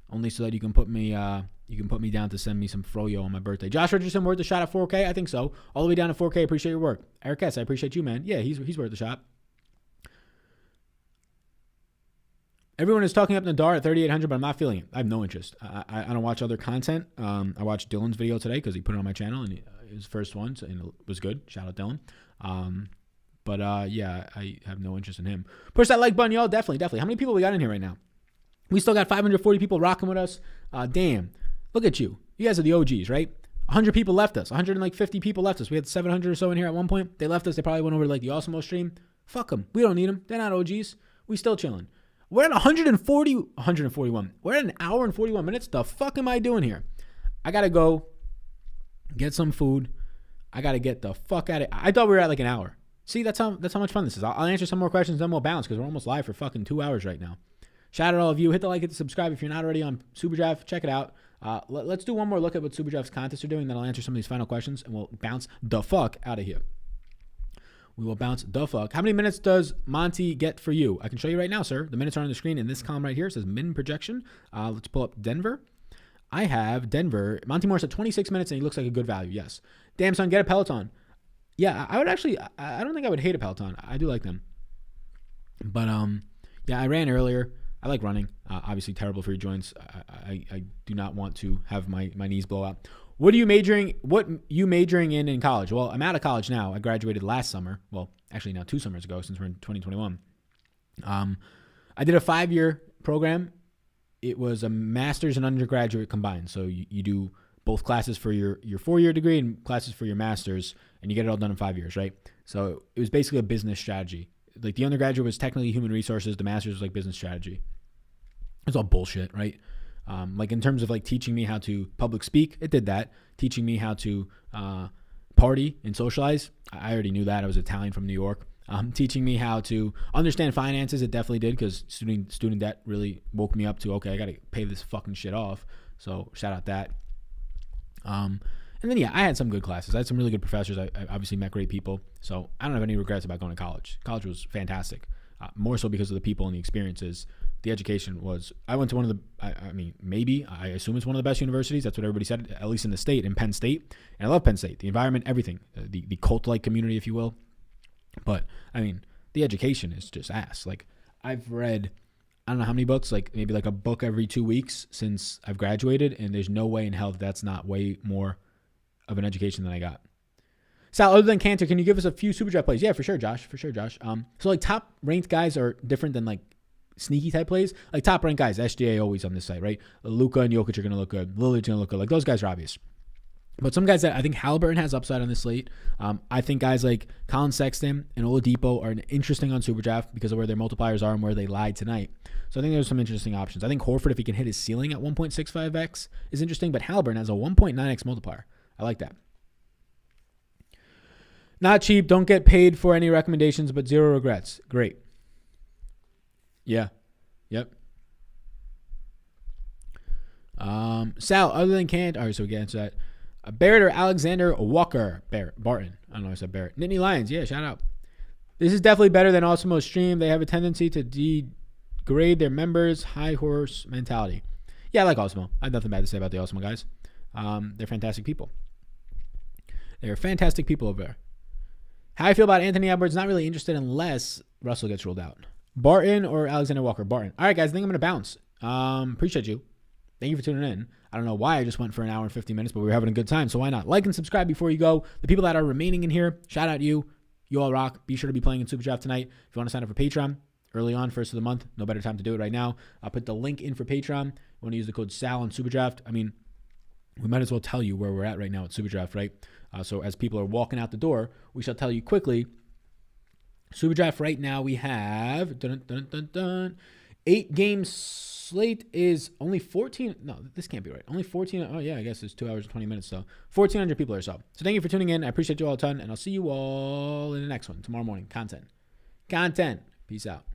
Only so that you can put me down to send me some froyo on my birthday. Josh Richardson worth a shot at 4K? I think so. All the way down to 4K. Appreciate your work. Eric S., I appreciate you, man. Yeah, he's worth a shot. Everyone is talking up Nadar at 3,800, but I'm not feeling it. I have no interest. I don't watch other content. I watched Dylan's video today because he put it on my channel, and his first one, and it was good. Shout out Dylan. Yeah, I have no interest in him. Push that like button, y'all. Definitely. How many people we got in here right now? We still got 540 people rocking with us. Damn. Look at you. You guys are the OGs, right? 100 people left us. 150 people left us. We had 700 or so in here at one point. They left us. They probably went over to like the Awesemo stream. Fuck them. We don't need them. They're not OGs. We still chilling. We're at 141. We're at an hour and 41 minutes. The fuck am I doing here? I got to go get some food. I got to get the fuck out of it. I thought we were at like an hour. See, that's how much fun this is. I'll answer some more questions, then we'll bounce because we're almost live for fucking 2 hours right now. Shout out to all of you. Hit the like, hit the subscribe. If you're not already on SuperDraft, check it out. Let's do one more look at what SuperDraft's contests are doing. Then I'll answer some of these final questions, and we'll bounce the fuck out of here. We will bounce the fuck. How many minutes does Monty get for you? I can show you right now, sir. The minutes are on the screen in this column right here. It says min projection. Let's pull up Denver. I have Denver. Monty Morris at 26 minutes, and he looks like a good value. Yes. Damn, son, get a Peloton. Yeah, I would actually, I don't think I would hate a Peloton. I do like them. But, yeah, I ran earlier. I like running. Obviously terrible for your joints. I do not want to have my knees blow out. What you majoring in college? Well, I'm out of college now. I graduated last summer. Well, actually now 2 summers ago since we're in 2021. I did a 5-year program. It was a master's and undergraduate combined. So you do both classes for your 4-year degree and classes for your master's, and you get it all done in 5 years, right? So it was basically a business strategy. Like the undergraduate was technically human resources. The master's was like business strategy. It's all bullshit, right? Like in terms of like teaching me how to public speak, it did that. Teaching me how to party and socialize, I already knew that. I was Italian from New York. Teaching me how to understand finances, it definitely did because student debt really woke me up to, okay, I got to pay this fucking shit off. So shout out that. And then, yeah, I had some good classes. I had some really good professors. I obviously met great people. So I don't have any regrets about going to college. College was fantastic, more so because of the people and the experiences. The education was, I went to one of the, I assume it's one of the best universities. That's what everybody said, at least in the state, in Penn State. And I love Penn State, the environment, everything, the cult-like community, if you will. But, the education is just ass. Like, I've read, I don't know how many books, like maybe like a book every 2 weeks since I've graduated, and there's no way in hell that's not way more of an education than I got. Sal, other than Cantor, can you give us a few Super Draft plays? Yeah, for sure, Josh. So like top ranked guys are different than like sneaky type plays. Like top ranked guys, SGA always on this site, right? Luka and Jokic are going to look good. Lillard's going to look good. Like those guys are obvious. But some guys that I think Halliburton has upside on this slate. I think guys like Colin Sexton and Oladipo are interesting on Super Draft because of where their multipliers are and where they lied tonight. So I think there's some interesting options. I think Horford, if he can hit his ceiling at 1.65x, is interesting. But Halliburton has a 1.9x multiplier. I like that. Not cheap. Don't get paid for any recommendations, but zero regrets. Great. Yeah. Yep. Sal, other than Cant. All right, so we get into that. Barrett or Alexander Walker? Barton. I don't know. I said Barrett. Nittany Lions. Yeah, shout out. This is definitely better than Awesemo's stream. They have a tendency to degrade their members. High horse mentality. Yeah, I like Awesemo. I have nothing bad to say about the Awesemo guys. They're fantastic people. They're fantastic people over there. How I feel about Anthony Edwards, not really interested unless Russell gets ruled out. Barton or Alexander Walker? Barton. All right, guys, I think I'm going to bounce. Appreciate you. Thank you for tuning in. I don't know why I just went for an hour and 50 minutes, but we were having a good time, so why not? Like and subscribe before you go. The people that are remaining in here, shout out to you. You all rock. Be sure to be playing in Super Draft tonight. If you want to sign up for Patreon, early on, first of the month, no better time to do it right now. I'll put the link in for Patreon. You want to use the code SAL on Super Draft. We might as well tell you where we're at right now at Super Draft, right? So as people are walking out the door, we shall tell you quickly. Super Draft right now, we have 8 games slate is only 14. No, this can't be right. Only 14. Oh, yeah, I guess it's 2 hours and 20 minutes. So 1,400 people or so. So thank you for tuning in. I appreciate you all a ton, and I'll see you all in the next one tomorrow morning. Content. Peace out.